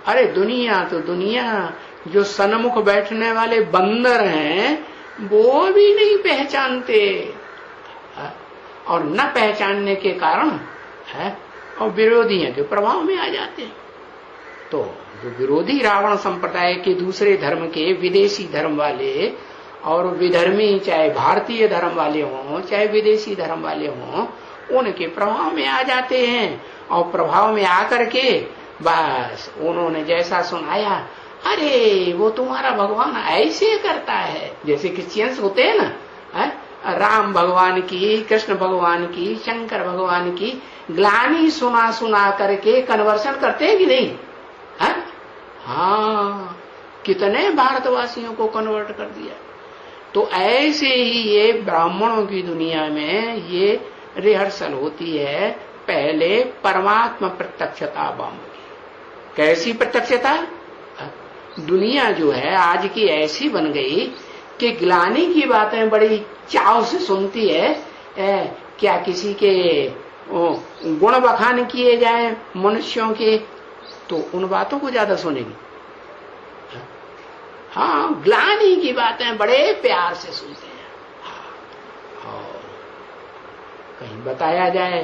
अरे दुनिया तो दुनिया, जो सन्मुख बैठने वाले बंदर हैं वो भी नहीं पहचानते, और न पहचानने के कारण है और विरोधियों के प्रभाव में आ जाते हैं। तो जो विरोधी रावण संप्रदाय के दूसरे धर्म के विदेशी धर्म वाले और विधर्मी, चाहे भारतीय धर्म वाले हों चाहे विदेशी धर्म वाले हों, उनके प्रभाव में आ जाते हैं। और प्रभाव में आकर के बस उन्होंने जैसा सुनाया, अरे वो तुम्हारा भगवान ऐसे करता है। जैसे क्रिश्चियंस होते हैं ना, राम भगवान की, कृष्ण भगवान की, शंकर भगवान की ग्लानी सुना सुना करके कन्वर्सन करते हैं कि नहीं? हाँ, कितने भारतवासियों को कन्वर्ट कर दिया। तो ऐसे ही ये ब्राह्मणों की दुनिया में ये रिहर्सल होती है। पहले परमात्मा प्रत्यक्षता बम की। कैसी प्रत्यक्षता? दुनिया जो है आज की ऐसी बन गई कि ग्लानि की बातें बड़ी चाव से सुनती है। क्या किसी के गुण बखान किए जाए मनुष्यों के तो उन बातों को ज्यादा सुनेगी। हाँ, ग्लानि की बातें बड़े प्यार से सुनते हैं। और कहीं बताया जाए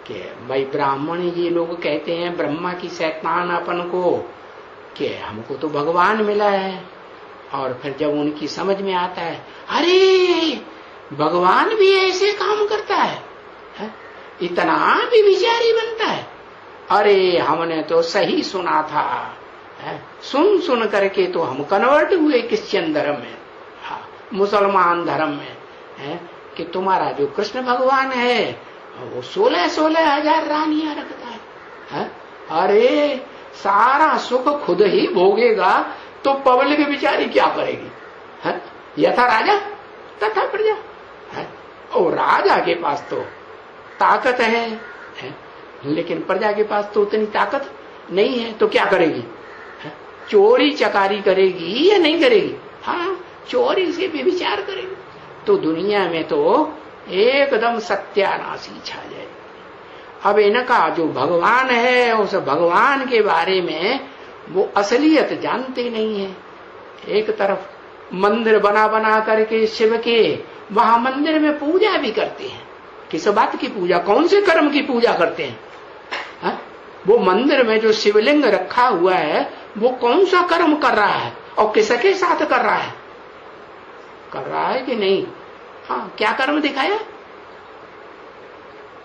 कि भाई ब्राह्मण ये लोग कहते हैं ब्रह्मा की शैतानापन को कि हमको तो भगवान मिला है, और फिर जब उनकी समझ में आता है अरे भगवान भी ऐसे काम करता है, इतना भी विचारी बनता है। अरे हमने तो सही सुना था, सुन सुन करके तो हम कन्वर्ट हुए क्रिश्चियन धर्म में, मुसलमान धर्म में, कि तुम्हारा जो कृष्ण भगवान है वो 16,000 रानियां रखता है। अरे सारा सुख खुद ही भोगेगा तो पब्लिक बिचारी क्या करेगी? यथा राजा तथा प्रजा। और राजा के पास तो ताकत है, लेकिन प्रजा के पास तो उतनी ताकत नहीं है, तो क्या करेगी? चोरी चकारी करेगी या नहीं करेगी? हाँ, चोरी से भी विचार करेगी। तो दुनिया में तो एकदम सत्यानाशी छा जाएगी। अब इनका जो भगवान है उस भगवान के बारे में वो असलियत जानते नहीं है। एक तरफ मंदिर बना बना करके शिव के, वहां मंदिर में पूजा भी करते हैं। किस बात की पूजा? कौन से कर्म की पूजा करते हैं? वो मंदिर में जो शिवलिंग रखा हुआ है वो कौन सा कर्म कर रहा है और किसके साथ कर रहा है? कर रहा है कि नहीं? हाँ, क्या कर्म दिखाया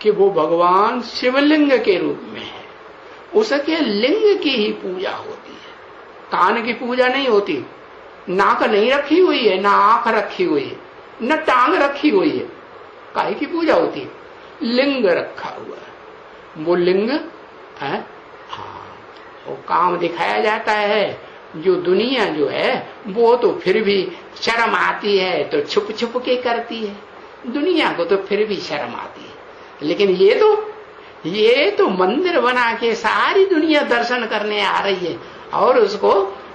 कि वो भगवान शिवलिंग के रूप में है, उसके लिंग की ही पूजा होती है, कान की पूजा नहीं होती। नाक नहीं रखी हुई है, ना आंख रखी हुई है, न टांग रखी हुई है, काहे की पूजा होती है? लिंग रखा हुआ है, वो लिंग है। हाँ, वो काम दिखाया जाता है। जो दुनिया जो है वो तो फिर भी शर्म आती है तो छुप छुप के करती है, दुनिया को तो फिर भी शर्म आती है। लेकिन ये तो मंदिर बना के सारी दुनिया दर्शन करने आ रही है और उसको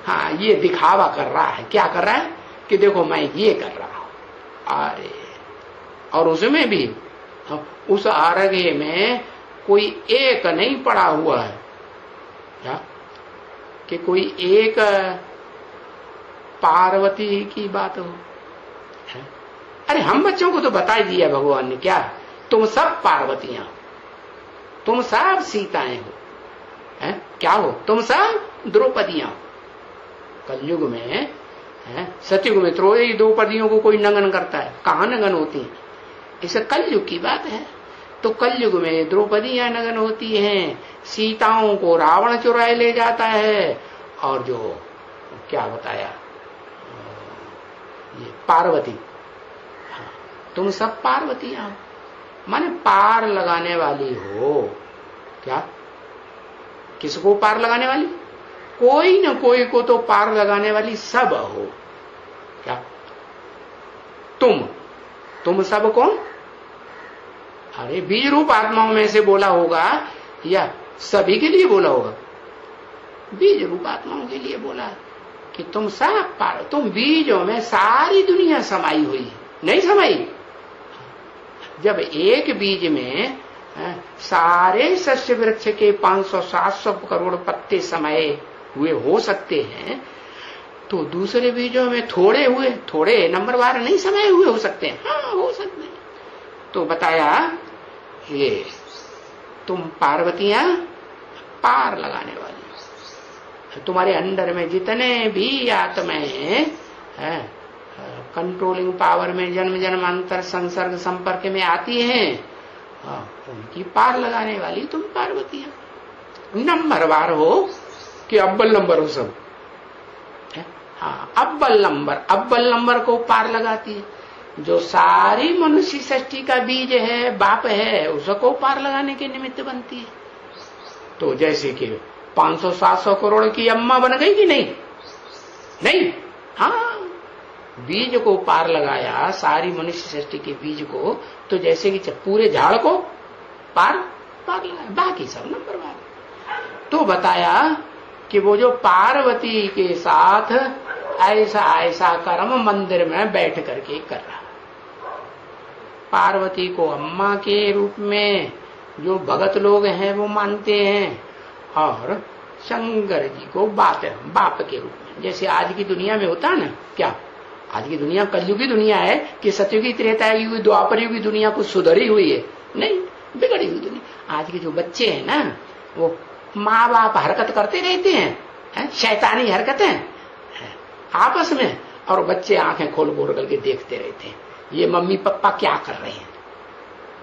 हाँ ये दिखावा कर रहा है। क्या कर रहा है कि देखो मैं ये कर रहा हूं। अरे, और उसमें भी उस आरगे में कोई एक नहीं पड़ा हुआ है क्या कि कोई एक पार्वती की बात हो है? अरे हम बच्चों को तो बता ही दिया भगवान ने, क्या तुम सब पार्वतियां, तुम सब सीताएं हो, है? क्या हो? तुम सब द्रौपदियां हो। कलयुग में है, सतयुग में त्रयोदशी द्रौपदियों को कोई नंगन करता है, कहां नंगन होती है? इसे कलयुग की बात है। तो कलयुग में द्रौपदियां नगन होती हैं, सीताओं को रावण चुराए ले जाता है, और जो क्या बताया ये पार्वती, हाँ, तुम सब पार्वतियां हो, माने पार लगाने वाली हो। क्या? किसको पार लगाने वाली? कोई न कोई को तो पार लगाने वाली सब हो। क्या? तुम सब कौन? अरे बीज रूप आत्माओं में से बोला होगा या सभी के लिए बोला होगा? बीज रूप आत्माओं के लिए बोला कि तुम सब पार, तुम बीजों में सारी दुनिया समाई हुई है, नहीं समाई? जब एक बीज में सारे सस्य वृक्ष के 500-700 करोड़ पत्ते समाये हुए हो सकते हैं, तो दूसरे बीजों में थोड़े नंबरवार नहीं समाये हुए हो सकते हैं? हाँ, हो सकते हैं। तो बताया ये तुम पार्वतियां पार लगाने वाली, तुम्हारे अंडर में जितने भी आत्माएं हैं कंट्रोलिंग पावर में जन्म जन्मांतर संसर्ग संपर्क में आती हैं, उनकी पार लगाने वाली तुम पार्वतियां। नंबरवार हो कि अव्वल नंबर हो सब? हाँ, अव्वल नंबर को पार लगाती है। जो सारी मनुष्य सृष्टि का बीज है, बाप है, उसको पार लगाने के निमित्त बनती है। तो जैसे कि 500-700 करोड़ की अम्मा बन गई कि नहीं? हाँ, बीज को पार लगाया, सारी मनुष्य सृष्टि के बीज को, तो जैसे कि पूरे झाड़ को पार लगाया, बाकी सब नंबरवार। तो बताया कि वो जो पार्वती के साथ ऐसा कर्म मंदिर में बैठ करके कर रहा, पार्वती को अम्मा के रूप में जो भगत लोग हैं वो मानते हैं, और शंकर जी को बाप के रूप में, जैसे आज की दुनिया में होता है ना। क्या आज की दुनिया कलयुगी दुनिया है कि सतयुगी त्रेतायुगी द्वापर युगी दुनिया कुछ सुधरी हुई है? नहीं, बिगड़ी हुई दुनिया। आज के जो बच्चे हैं ना, वो माँ बाप हरकत करते रहते हैं, शैतानी हरकतें आपस में, और बच्चे आंखें खोल खोल करके देखते रहते हैं, ये मम्मी पापा क्या कर रहे हैं।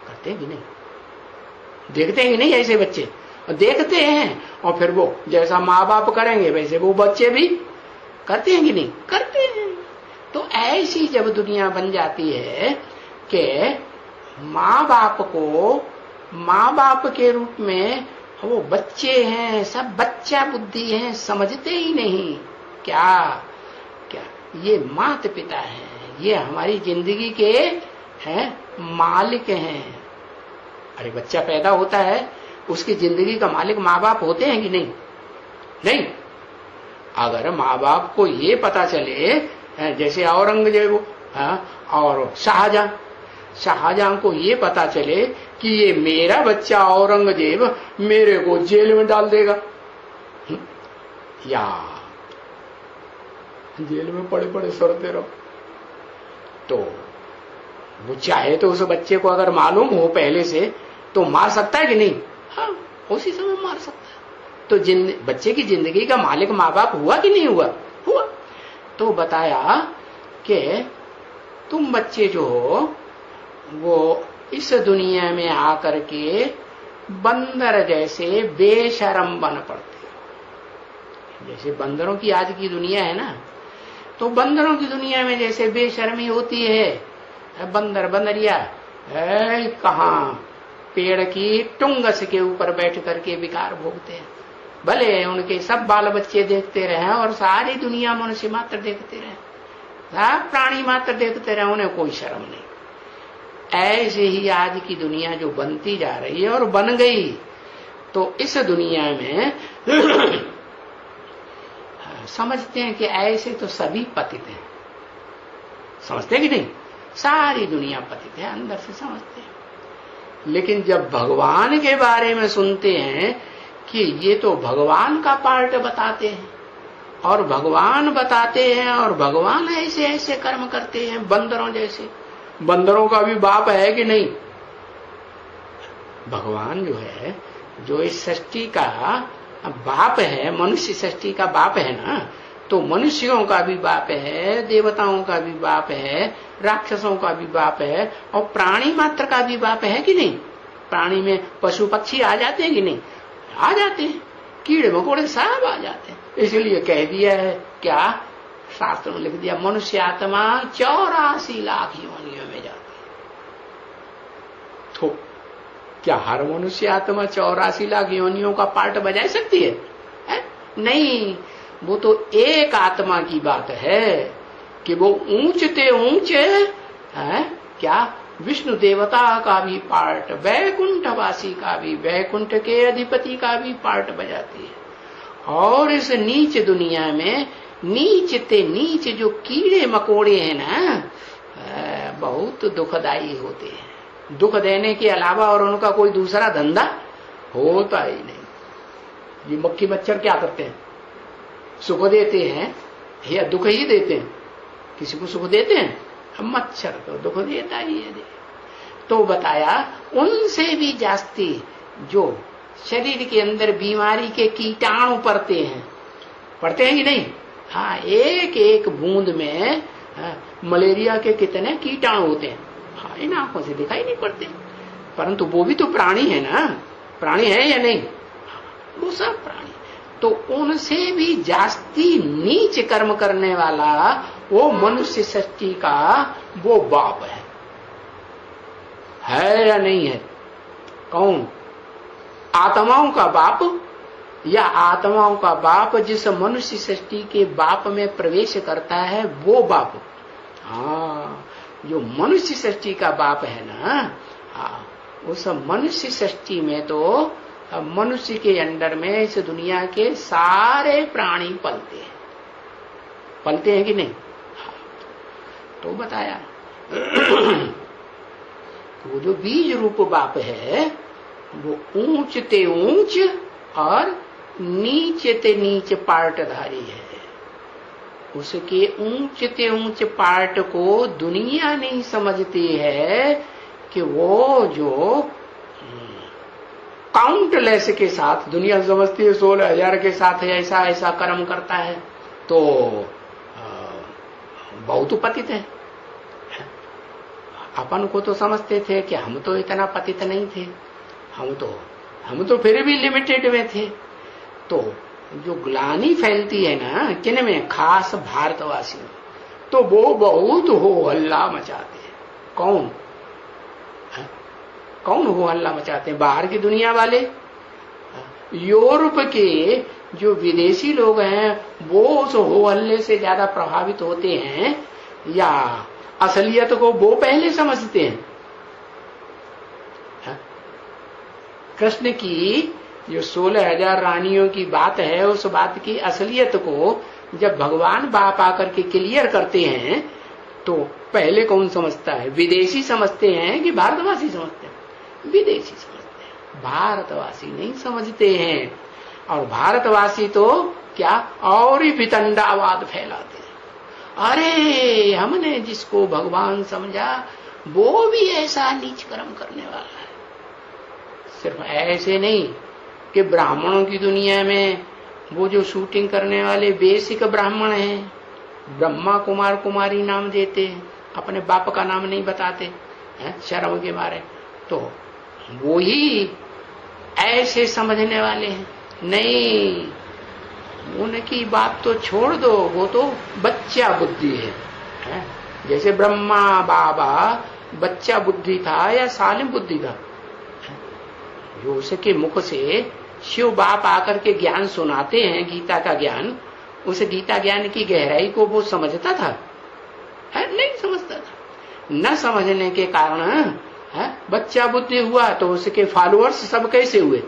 करते हैं कि नहीं? देखते हैं कि नहीं? ऐसे बच्चे देखते हैं, और फिर वो जैसा माँ बाप करेंगे वैसे वो बच्चे भी करते हैं कि नहीं? करते हैं। तो ऐसी जब दुनिया बन जाती है कि माँ बाप को माँ बाप के रूप में वो बच्चे हैं, सब बच्चा बुद्धि है, समझते ही नहीं। क्या ये माता पिता हैं, ये हमारी जिंदगी के हैं मालिक हैं। अरे बच्चा पैदा होता है, उसकी जिंदगी का मालिक माँ बाप होते हैं कि नहीं? अगर माँ बाप को ये पता चले, जैसे औरंगजेब और शाहजहां को ये पता चले कि ये मेरा बच्चा औरंगजेब मेरे को जेल में डाल देगा, या जेल में पड़े सड़ते रहो, तो वो चाहे तो उस बच्चे को अगर मालूम हो पहले से तो मार सकता है कि नहीं? हाँ, उसी समय मार सकता है। तो बच्चे की जिंदगी का मालिक माँ बाप हुआ कि नहीं हुआ? तो बताया कि तुम बच्चे जो हो वो इस दुनिया में आकर के बंदर जैसे बेशरम बन पड़ते हो। जैसे बंदरों की आज की दुनिया है ना, तो बंदरों की दुनिया में जैसे बेशर्मी होती है, बंदर बंदरिया कहाँ पेड़ की टुंगस के ऊपर बैठ करके विकार भोगते हैं। भले उनके सब बाल बच्चे देखते रहे और सारी दुनिया मनुष्य मात्र देखते रहे, सब प्राणी मात्र देखते रहे, उन्हें कोई शर्म नहीं। ऐसे ही आज की दुनिया जो बनती जा रही है और बन गई, तो इस दुनिया में समझते हैं कि ऐसे तो सभी पतित हैं। समझते हैं कि नहीं? सारी दुनिया पतित है, अंदर से समझते हैं। लेकिन जब भगवान के बारे में सुनते हैं कि ये तो भगवान का पार्ट बताते हैं और भगवान बताते हैं और भगवान ऐसे ऐसे कर्म करते हैं बंदरों जैसे। बंदरों का भी बाप है कि नहीं? भगवान जो है, जो इस सृष्टि का बाप है, मनुष्य सृष्टि का बाप है ना, तो मनुष्यों का भी बाप है, देवताओं का भी बाप है, राक्षसों का भी बाप है और प्राणी मात्र का भी बाप है कि नहीं? प्राणी में पशु पक्षी आ जाते हैं कि नहीं? आ जाते हैं, कीड़े मकोड़े सब आ जाते हैं। इसलिए कह दिया है, क्या शास्त्र में लिख दिया, मनुष्य आत्मा 84 लाख योनियों में जाती है। तो क्या हर मनुष्य आत्मा 84 लाख योनियों का पार्ट बजा सकती है? नहीं, वो तो एक आत्मा की बात है कि वो ऊंचते ऊंचे क्या विष्णु देवता का भी पार्ट, वैकुंठवासी का भी, वैकुंठ के अधिपति का भी पार्ट बजाती है। और इस नीच दुनिया में नीचते नीच जो कीड़े मकोड़े हैं ना, बहुत दुखदायी होते हैं। दुख देने के अलावा और उनका कोई दूसरा धंधा होता ही नहीं। ये मक्खी मच्छर क्या करते हैं? सुख देते हैं या दुख ही देते हैं? किसी को सुख देते हैं? मच्छर तो दुख देता ही है। तो बताया उनसे भी जास्ती जो शरीर के अंदर बीमारी के कीटाणु पड़ते हैं कि नहीं? हाँ, एक एक बूंद में मलेरिया के कितने कीटाणु होते हैं। हाँ, इन आंखों से दिखाई नहीं पड़ते, परंतु वो भी तो प्राणी है ना। प्राणी है या नहीं? वो सब प्राणी। तो उनसे भी जास्ती नीच कर्म करने वाला वो मनुष्य सृष्टि का वो बाप है या नहीं है? कौन? आत्माओं का बाप या आत्माओं का बाप जिस मनुष्य सृष्टि के बाप में प्रवेश करता है वो बाप? हाँ, जो मनुष्य सृष्टि का बाप है ना, हाँ, उस मनुष्य सृष्टि में तो मनुष्य के अंडर में इस दुनिया के सारे प्राणी पलते हैं कि नहीं? हाँ, तो बताया वो जो बीज रूप बाप है वो ऊंचते ऊंच और नीचते नीच पार्टधारी है। उसके ऊंचते ऊंच पार्ट को दुनिया नहीं समझती है कि वो जो काउंटलेस के साथ, दुनिया समझती है 16,000 के साथ ऐसा ऐसा कर्म करता है तो बहुत पतित है। अपन को तो समझते थे कि हम तो इतना पतित नहीं थे, हम तो फिर भी लिमिटेड में थे। तो जो ग्लानि फैलती है ना किन में, खास भारतवासी में, तो वो बहुत हो हल्ला मचाते हैं। कौन हो हल्ला मचाते हैं? बाहर की दुनिया वाले। यूरोप के जो विदेशी लोग हैं वो उस हो हल्ले से ज्यादा प्रभावित होते हैं या असलियत को वो पहले समझते हैं? कृष्ण की जो 16,000 रानियों की बात है, उस बात की असलियत को जब भगवान बाप आकर के क्लियर करते हैं तो पहले कौन समझता है? विदेशी समझते हैं कि भारतवासी समझते हैं? विदेशी समझते हैं, भारतवासी नहीं समझते हैं। और भारतवासी तो क्या और ही वितंडावाद फैलाते हैं। अरे हमने जिसको भगवान समझा वो भी ऐसा नीच कर्म करने वाला है। सिर्फ ऐसे नहीं कि ब्राह्मणों की दुनिया में वो जो शूटिंग करने वाले बेसिक ब्राह्मण हैं, ब्रह्मा कुमार कुमारी नाम देते हैं, अपने बाप का नाम नहीं बताते हैं शर्म के मारे। तो वो ही ऐसे समझने वाले हैं। नहीं, उनकी बात तो छोड़ दो, वो तो बच्चा बुद्धि है? जैसे ब्रह्मा बाबा बच्चा बुद्धि था या सालिम बुद्धि था? जो उसके मुख से शिव बाप आकर के ज्ञान सुनाते हैं, गीता का ज्ञान, उस गीता ज्ञान की गहराई को वो समझता था? नहीं समझता था। न समझने के कारण बच्चा बुद्धि हुआ। तो उसके फॉलोअर्स सब कैसे हुए?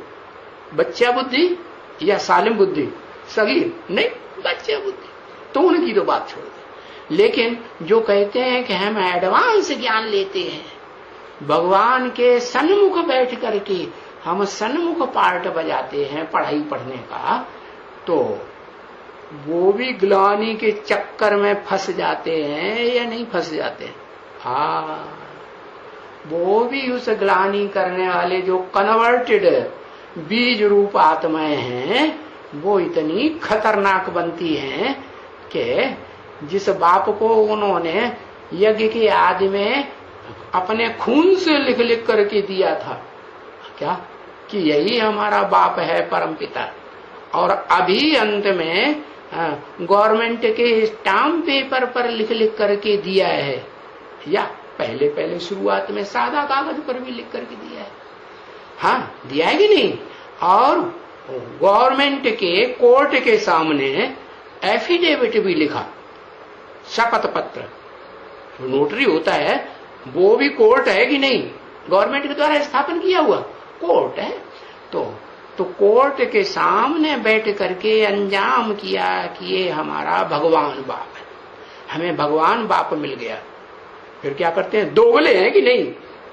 बच्चा बुद्धि या सालिम बुद्धि? सगीर नहीं, बच्चा बुद्धि। तो उनकी तो बात छोड़ दे। लेकिन जो कहते हैं कि हम एडवांस ज्ञान लेते हैं, भगवान के सन्मुख बैठ करके हम सन्मुख पार्ट बजाते हैं पढ़ाई पढ़ने का, तो वो भी ग्लानि के चक्कर में फंस जाते हैं या नहीं फंस जाते हैं? हाँ, वो भी उस ग्लानि करने वाले जो कन्वर्टेड बीज रूप आत्माएं हैं, वो इतनी खतरनाक बनती हैं कि जिस बाप को उन्होंने यज्ञ के आदि में अपने खून से लिख लिख करके दिया था क्या कि यही हमारा बाप है परम पिता, और अभी अंत में गवर्नमेंट के स्टाम्प पेपर पर लिख लिख करके दिया है, या पहले पहले शुरुआत में सादा कागज पर भी लिख करके दिया है? हाँ, दिया है कि नहीं? और गवर्नमेंट के कोर्ट के सामने एफिडेविट भी लिखा, शपथ पत्र। जो नोटरी होता है वो भी कोर्ट है कि नहीं? गवर्नमेंट के द्वारा स्थापन किया हुआ कोर्ट है। तो कोर्ट के सामने बैठ करके अंजाम किया कि ये हमारा भगवान बाप है, हमें भगवान बाप मिल गया। फिर क्या करते हैं? दो गले हैं कि नहीं?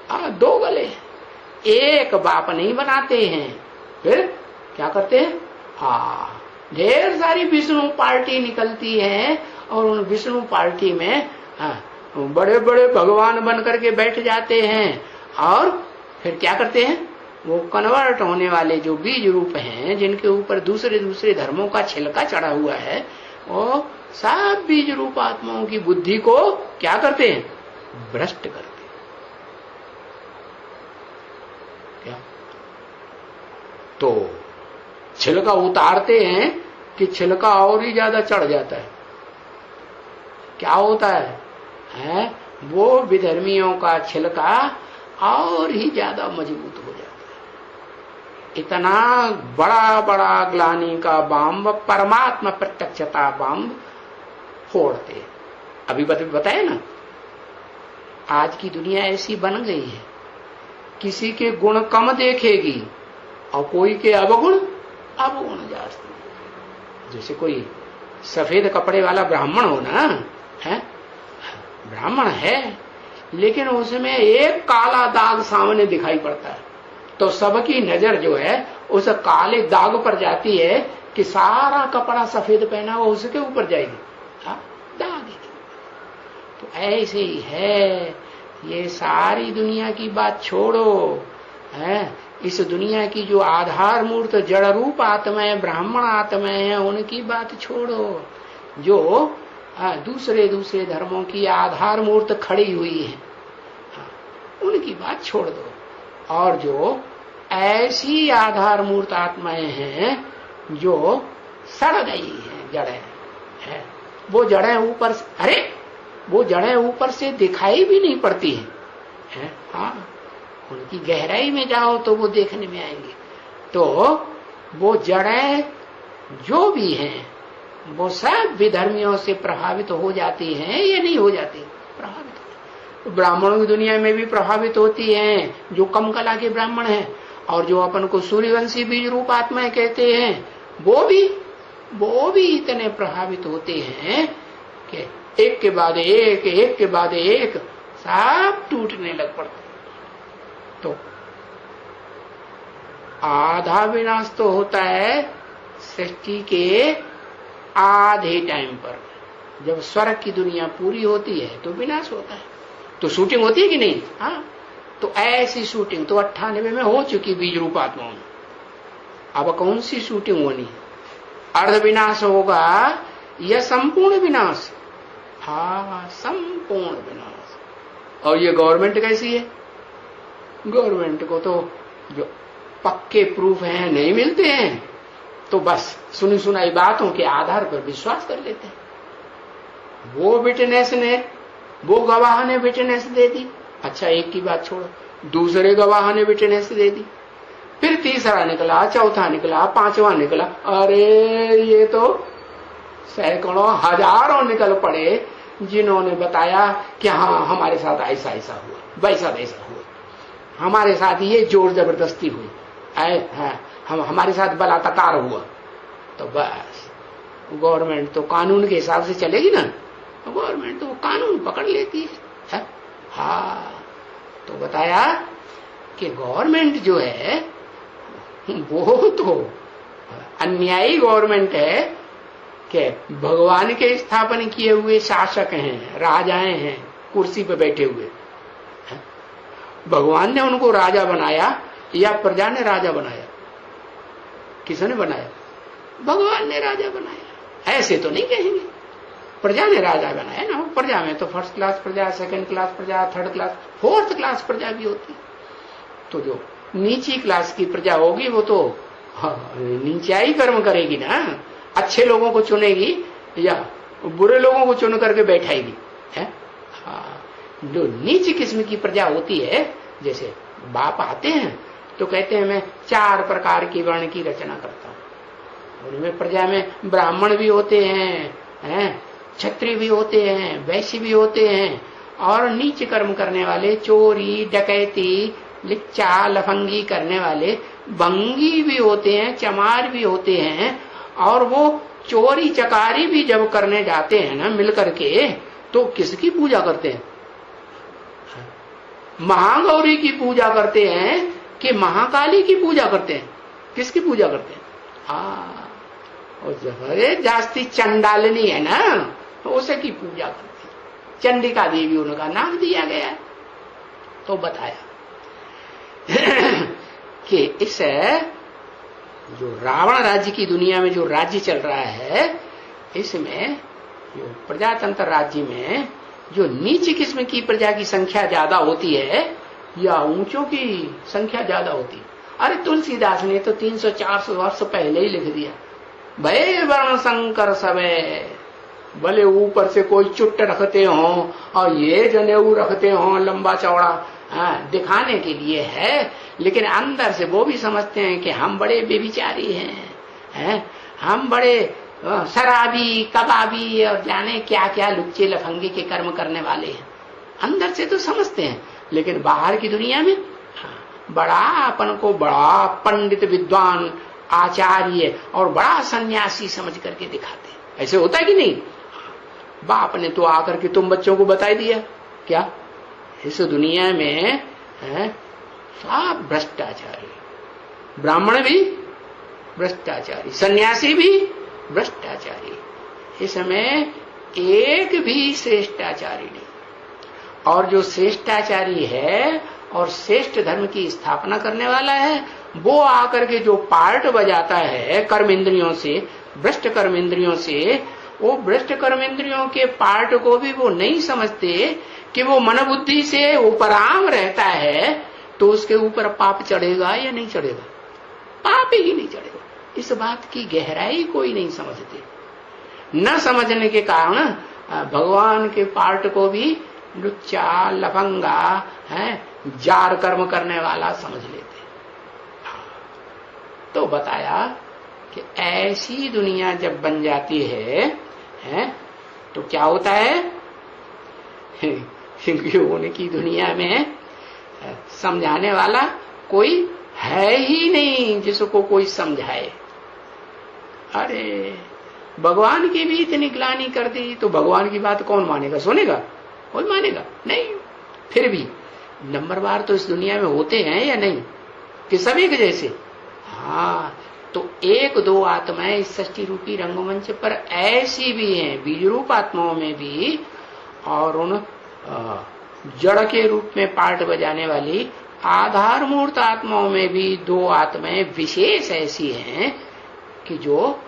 हाँ, दो गले, एक बाप नहीं बनाते हैं। फिर क्या करते हैं? हाँ, ढेर सारी विष्णु पार्टी निकलती है और उन विष्णु पार्टी में बड़े बड़े भगवान बन करके बैठ जाते हैं। और फिर क्या करते हैं? वो कन्वर्ट होने वाले जो बीज रूप हैं, जिनके ऊपर दूसरे दूसरे धर्मों का छिलका चढ़ा हुआ है, वो सब बीज रूप आत्माओं की बुद्धि को क्या करते हैं? भ्रष्ट करते हैं। क्या? तो छिलका उतारते हैं कि छिलका और ही ज्यादा चढ़ जाता है। क्या होता है? वो विधर्मियों का छिलका और ही ज्यादा मजबूत हो जाता है। इतना बड़ा बड़ा ग्लानि का बम, परमात्मा प्रत्यक्षता बम फोड़ते। अभी बताए ना, आज की दुनिया ऐसी बन गई है, किसी के गुण कम देखेगी और कोई के अवगुण जास्ती। जैसे कोई सफेद कपड़े वाला ब्राह्मण हो ना, है ब्राह्मण है, लेकिन उसमें एक काला दाग सामने दिखाई पड़ता है, तो सबकी नजर जो है उस काले दाग पर जाती है कि सारा कपड़ा सफेद पहना हुआ उसके ऊपर जाएगी, दाग। तो ऐसे ही है, ये सारी दुनिया की बात छोड़ो, है इस दुनिया की जो आधार मूर्त जड़ रूप आत्माएं, ब्राह्मण आत्माएं हैं, उनकी बात छोड़ो। जो दूसरे दूसरे धर्मों की आधार मूर्त खड़ी हुई है, उनकी बात छोड़ दो। और जो ऐसी आधार मूर्त आत्माएं हैं जो सड़ गई हैं, जड़ें हैं, वो जड़ें ऊपर, अरे वो जड़ें ऊपर से दिखाई भी नहीं पड़ती हैं, हाँ उनकी गहराई में जाओ तो वो देखने में आएंगे। तो वो जड़ें जो भी हैं वो सब विधर्मियों से प्रभावित हो जाती हैं या नहीं हो जाती? प्रभावित होती। तो ब्राह्मणों की दुनिया में भी प्रभावित होती हैं, जो कम कला के ब्राह्मण हैं, और जो अपन को सूर्यवंशी बीज रूप आत्माएं कहते हैं, वो भी इतने प्रभावित होते हैं कि एक के बाद एक सब टूटने लग पड़ते। तो आधा विनाश तो होता है सृष्टि के आधे टाइम पर, जब स्वर्ग की दुनिया पूरी होती है तो विनाश होता है। तो शूटिंग होती है कि नहीं? हाँ, तो ऐसी शूटिंग तो 98 में हो चुकी बीज रूप आत्माओं में। अब कौन सी शूटिंग होनी? अर्ध विनाश होगा या संपूर्ण विनाश? हाँ, संपूर्ण विनाश। और ये गवर्नमेंट कैसी है? गवर्नमेंट को तो जो पक्के प्रूफ हैं नहीं मिलते हैं, तो बस सुनी सुनाई बातों के आधार पर विश्वास कर लेते हैं। वो विटनेस ने, वो गवाह ने विटनेस दे दी, अच्छा एक की बात छोड़ो, दूसरे गवाह ने विटनेस दे दी, फिर तीसरा निकला, चौथा निकला, पांचवा निकला, अरे ये तो सैकड़ों हजारों निकल पड़े जिन्होंने बताया कि हाँ हमारे साथ ऐसा ऐसा हुआ, वैसा वैसा हुआ, हमारे साथ ये जोर जबरदस्ती हुई, हमारे साथ बलात्कार हुआ। तो बस गवर्नमेंट तो कानून के हिसाब से चलेगी ना, गवर्नमेंट तो कानून पकड़ लेती है। हाँ, तो बताया कि गवर्नमेंट जो है वो तो अन्यायी गवर्नमेंट है कि भगवान के स्थापन किए हुए शासक हैं, राजाएं हैं, कुर्सी पे बैठे हुए। भगवान ने उनको राजा बनाया या प्रजा ने राजा बनाया? किसने बनाया? भगवान ने राजा बनाया। ऐसे तो नहीं कहेंगे, प्रजा ने राजा बनाया ना। प्रजा में तो फर्स्ट क्लास प्रजा, सेकंड क्लास प्रजा, थर्ड क्लास, फोर्थ क्लास प्रजा भी होती। तो जो नीची क्लास की प्रजा होगी वो तो नीचाई कर्म करेगी ना, अच्छे लोगों को चुनेगी या बुरे लोगों को चुन करके बैठाएगी, है? जो नीची किस्म की प्रजा होती है, जैसे बाप आते हैं तो कहते हैं मैं 4 प्रकार की वर्ण की रचना करता हूं। उनमें प्रजा में ब्राह्मण भी होते हैं, क्षत्रिय भी होते हैं, वैश्य भी होते हैं, और नीच कर्म करने वाले, चोरी डकैती लिच्चा लफंगी करने वाले भंगी भी होते हैं, चमार भी होते हैं। और वो चोरी चकारी भी जब करने जाते हैं ना मिल करके, तो किसकी पूजा करते हैं? महागौरी की पूजा करते हैं कि महाकाली की पूजा करते हैं? किसकी पूजा करते हैं? और जब जास्ती चंडालिनी है ना, तो उसे की पूजा करते हैं। चंडिका देवी उनका नाम दिया गया। तो बताया कि इस जो रावण राज्य की दुनिया में जो राज्य चल रहा है, इसमें जो प्रजातंत्र राज्य में जो नीची किस्म की प्रजा की संख्या ज्यादा होती है या ऊंचों की संख्या ज्यादा होती है? अरे तुलसीदास ने तो 300-400 वर्ष पहले ही लिख दिया, भय वर्ण संकर सबे, भले ऊपर से कोई चुट्ट रखते हो और ये जनेऊ रखते हो लंबा चौड़ा, दिखाने के लिए है, लेकिन अंदर से वो भी समझते हैं कि हम बड़े बेविचारी हैं, हम बड़े शराबी कबाबी और जाने क्या क्या लुच्चे लफंगे के कर्म करने वाले हैं। अंदर से तो समझते हैं, लेकिन बाहर की दुनिया में बड़ा अपन को बड़ा पंडित विद्वान आचार्य और बड़ा सन्यासी समझ करके दिखाते हैं। ऐसे होता है कि नहीं? बाप ने तो आकर के तुम बच्चों को बता दिया क्या इस दुनिया में सब भ्रष्टाचारी, ब्राह्मण भी भ्रष्टाचारी, सन्यासी भी भ्रष्टाचारी, इसमें एक भी श्रेष्ठाचारी नहीं। और जो श्रेष्ठाचारी है और श्रेष्ठ धर्म की स्थापना करने वाला है, वो आकर के जो पार्ट बजाता है कर्म इंद्रियों से, भ्रष्ट कर्म इंद्रियों से, वो भ्रष्ट कर्म इंद्रियों के पार्ट को भी वो नहीं समझते कि वो मन बुद्धि से उपराम रहता है, तो उसके ऊपर पाप चढ़ेगा या नहीं चढ़ेगा? पाप ही नहीं चढ़ेगा। इस बात की गहराई कोई नहीं समझते। न समझने के कारण भगवान के पार्ट को भी लुच्चा लफंगा है, जार कर्म करने वाला समझ लेते। तो बताया कि ऐसी दुनिया जब बन जाती है तो क्या होता है? उनकी दुनिया में समझाने वाला कोई है ही नहीं जिसको कोई समझाए। अरे भगवान की भी इतनी ग्लानि कर दी तो भगवान की बात कौन मानेगा? सुनेगा? कोई मानेगा नहीं। फिर भी नंबरवार तो इस दुनिया में होते हैं या नहीं कि सभी के जैसे? हाँ, तो 1-2 आत्माएं इस सृष्टि रूपी रंगमंच पर ऐसी भी हैं, बीज रूप आत्माओं में भी, और उन जड़ के रूप में पार्ट बजाने वाली आधार मूर्त आत्माओं में भी 2 आत्माएं विशेष ऐसी हैं कि जो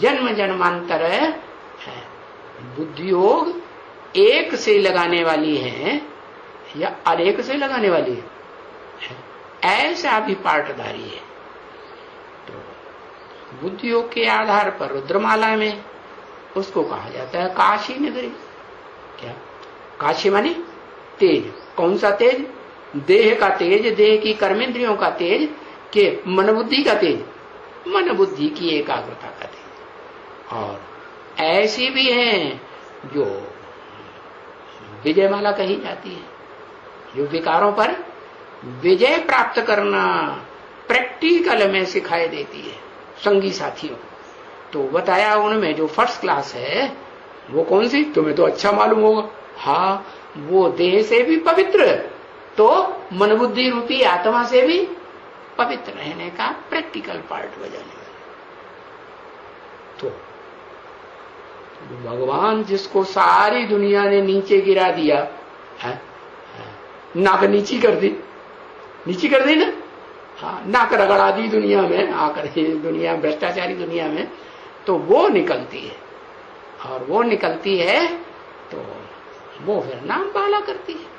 जन्म जन्मांतर बुद्धि योग एक से लगाने वाली है या अनेक से लगाने वाली है, ऐसा भी पार्टधारी है। तो बुद्धि योग के आधार पर रुद्रमाला में उसको कहा जाता है काशी नगरी। क्या काशी माने तेज। कौन सा तेज? देह का तेज, देह की कर्मेंद्रियों का तेज, के मन बुद्धि का तेज, मन बुद्धि की एकाग्रता का तेज। और ऐसी भी हैं जो विजयमाला कही जाती है, जो विकारों पर विजय प्राप्त करना प्रैक्टिकल में सिखाई देती है संगी साथियों। तो बताया उनमें जो फर्स्ट क्लास है वो कौन सी, तुम्हें तो अच्छा मालूम होगा। हाँ, वो देह से भी पवित्र तो मन बुद्धि रूपी आत्मा से भी पवित्र रहने का प्रैक्टिकल पार्ट बजाने वाला। तो भगवान जिसको सारी दुनिया ने नीचे गिरा दिया है, नाक नीची कर दी, नीची कर दी ना। हाँ, नाक रगड़ा दी दुनिया में आकर, दुनिया भ्रष्टाचारी दुनिया में, तो वो निकलती है। और वो निकलती है तो वो फिर नाम बाला करती है।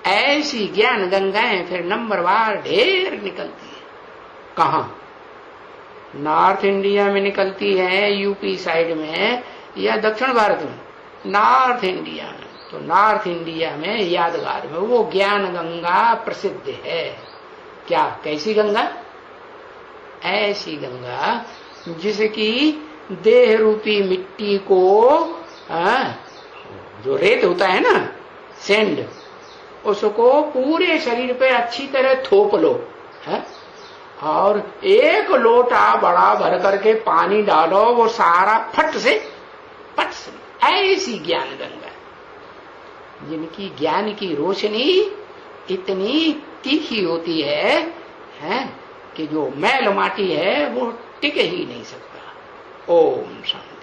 ऐसी ज्ञान गंगाएं फिर नंबरवार ढेर निकलती है। कहां? नॉर्थ इंडिया में निकलती है, यूपी साइड में, या दक्षिण भारत में? नॉर्थ इंडिया में। तो नॉर्थ इंडिया में यादगार में वो ज्ञान गंगा प्रसिद्ध है। क्या? कैसी गंगा? ऐसी गंगा जिसकी देह रूपी मिट्टी को जो रेत होता है ना, सैंड, उसको पूरे शरीर पे अच्छी तरह थोप लो है, और एक लोटा बड़ा भर करके पानी डालो, वो सारा फट से ऐसी ज्ञान गंगा, जिनकी ज्ञान की रोशनी इतनी तीखी होती है कि जो मैल माटी है वो टिक ही नहीं सकता। ओम शांति।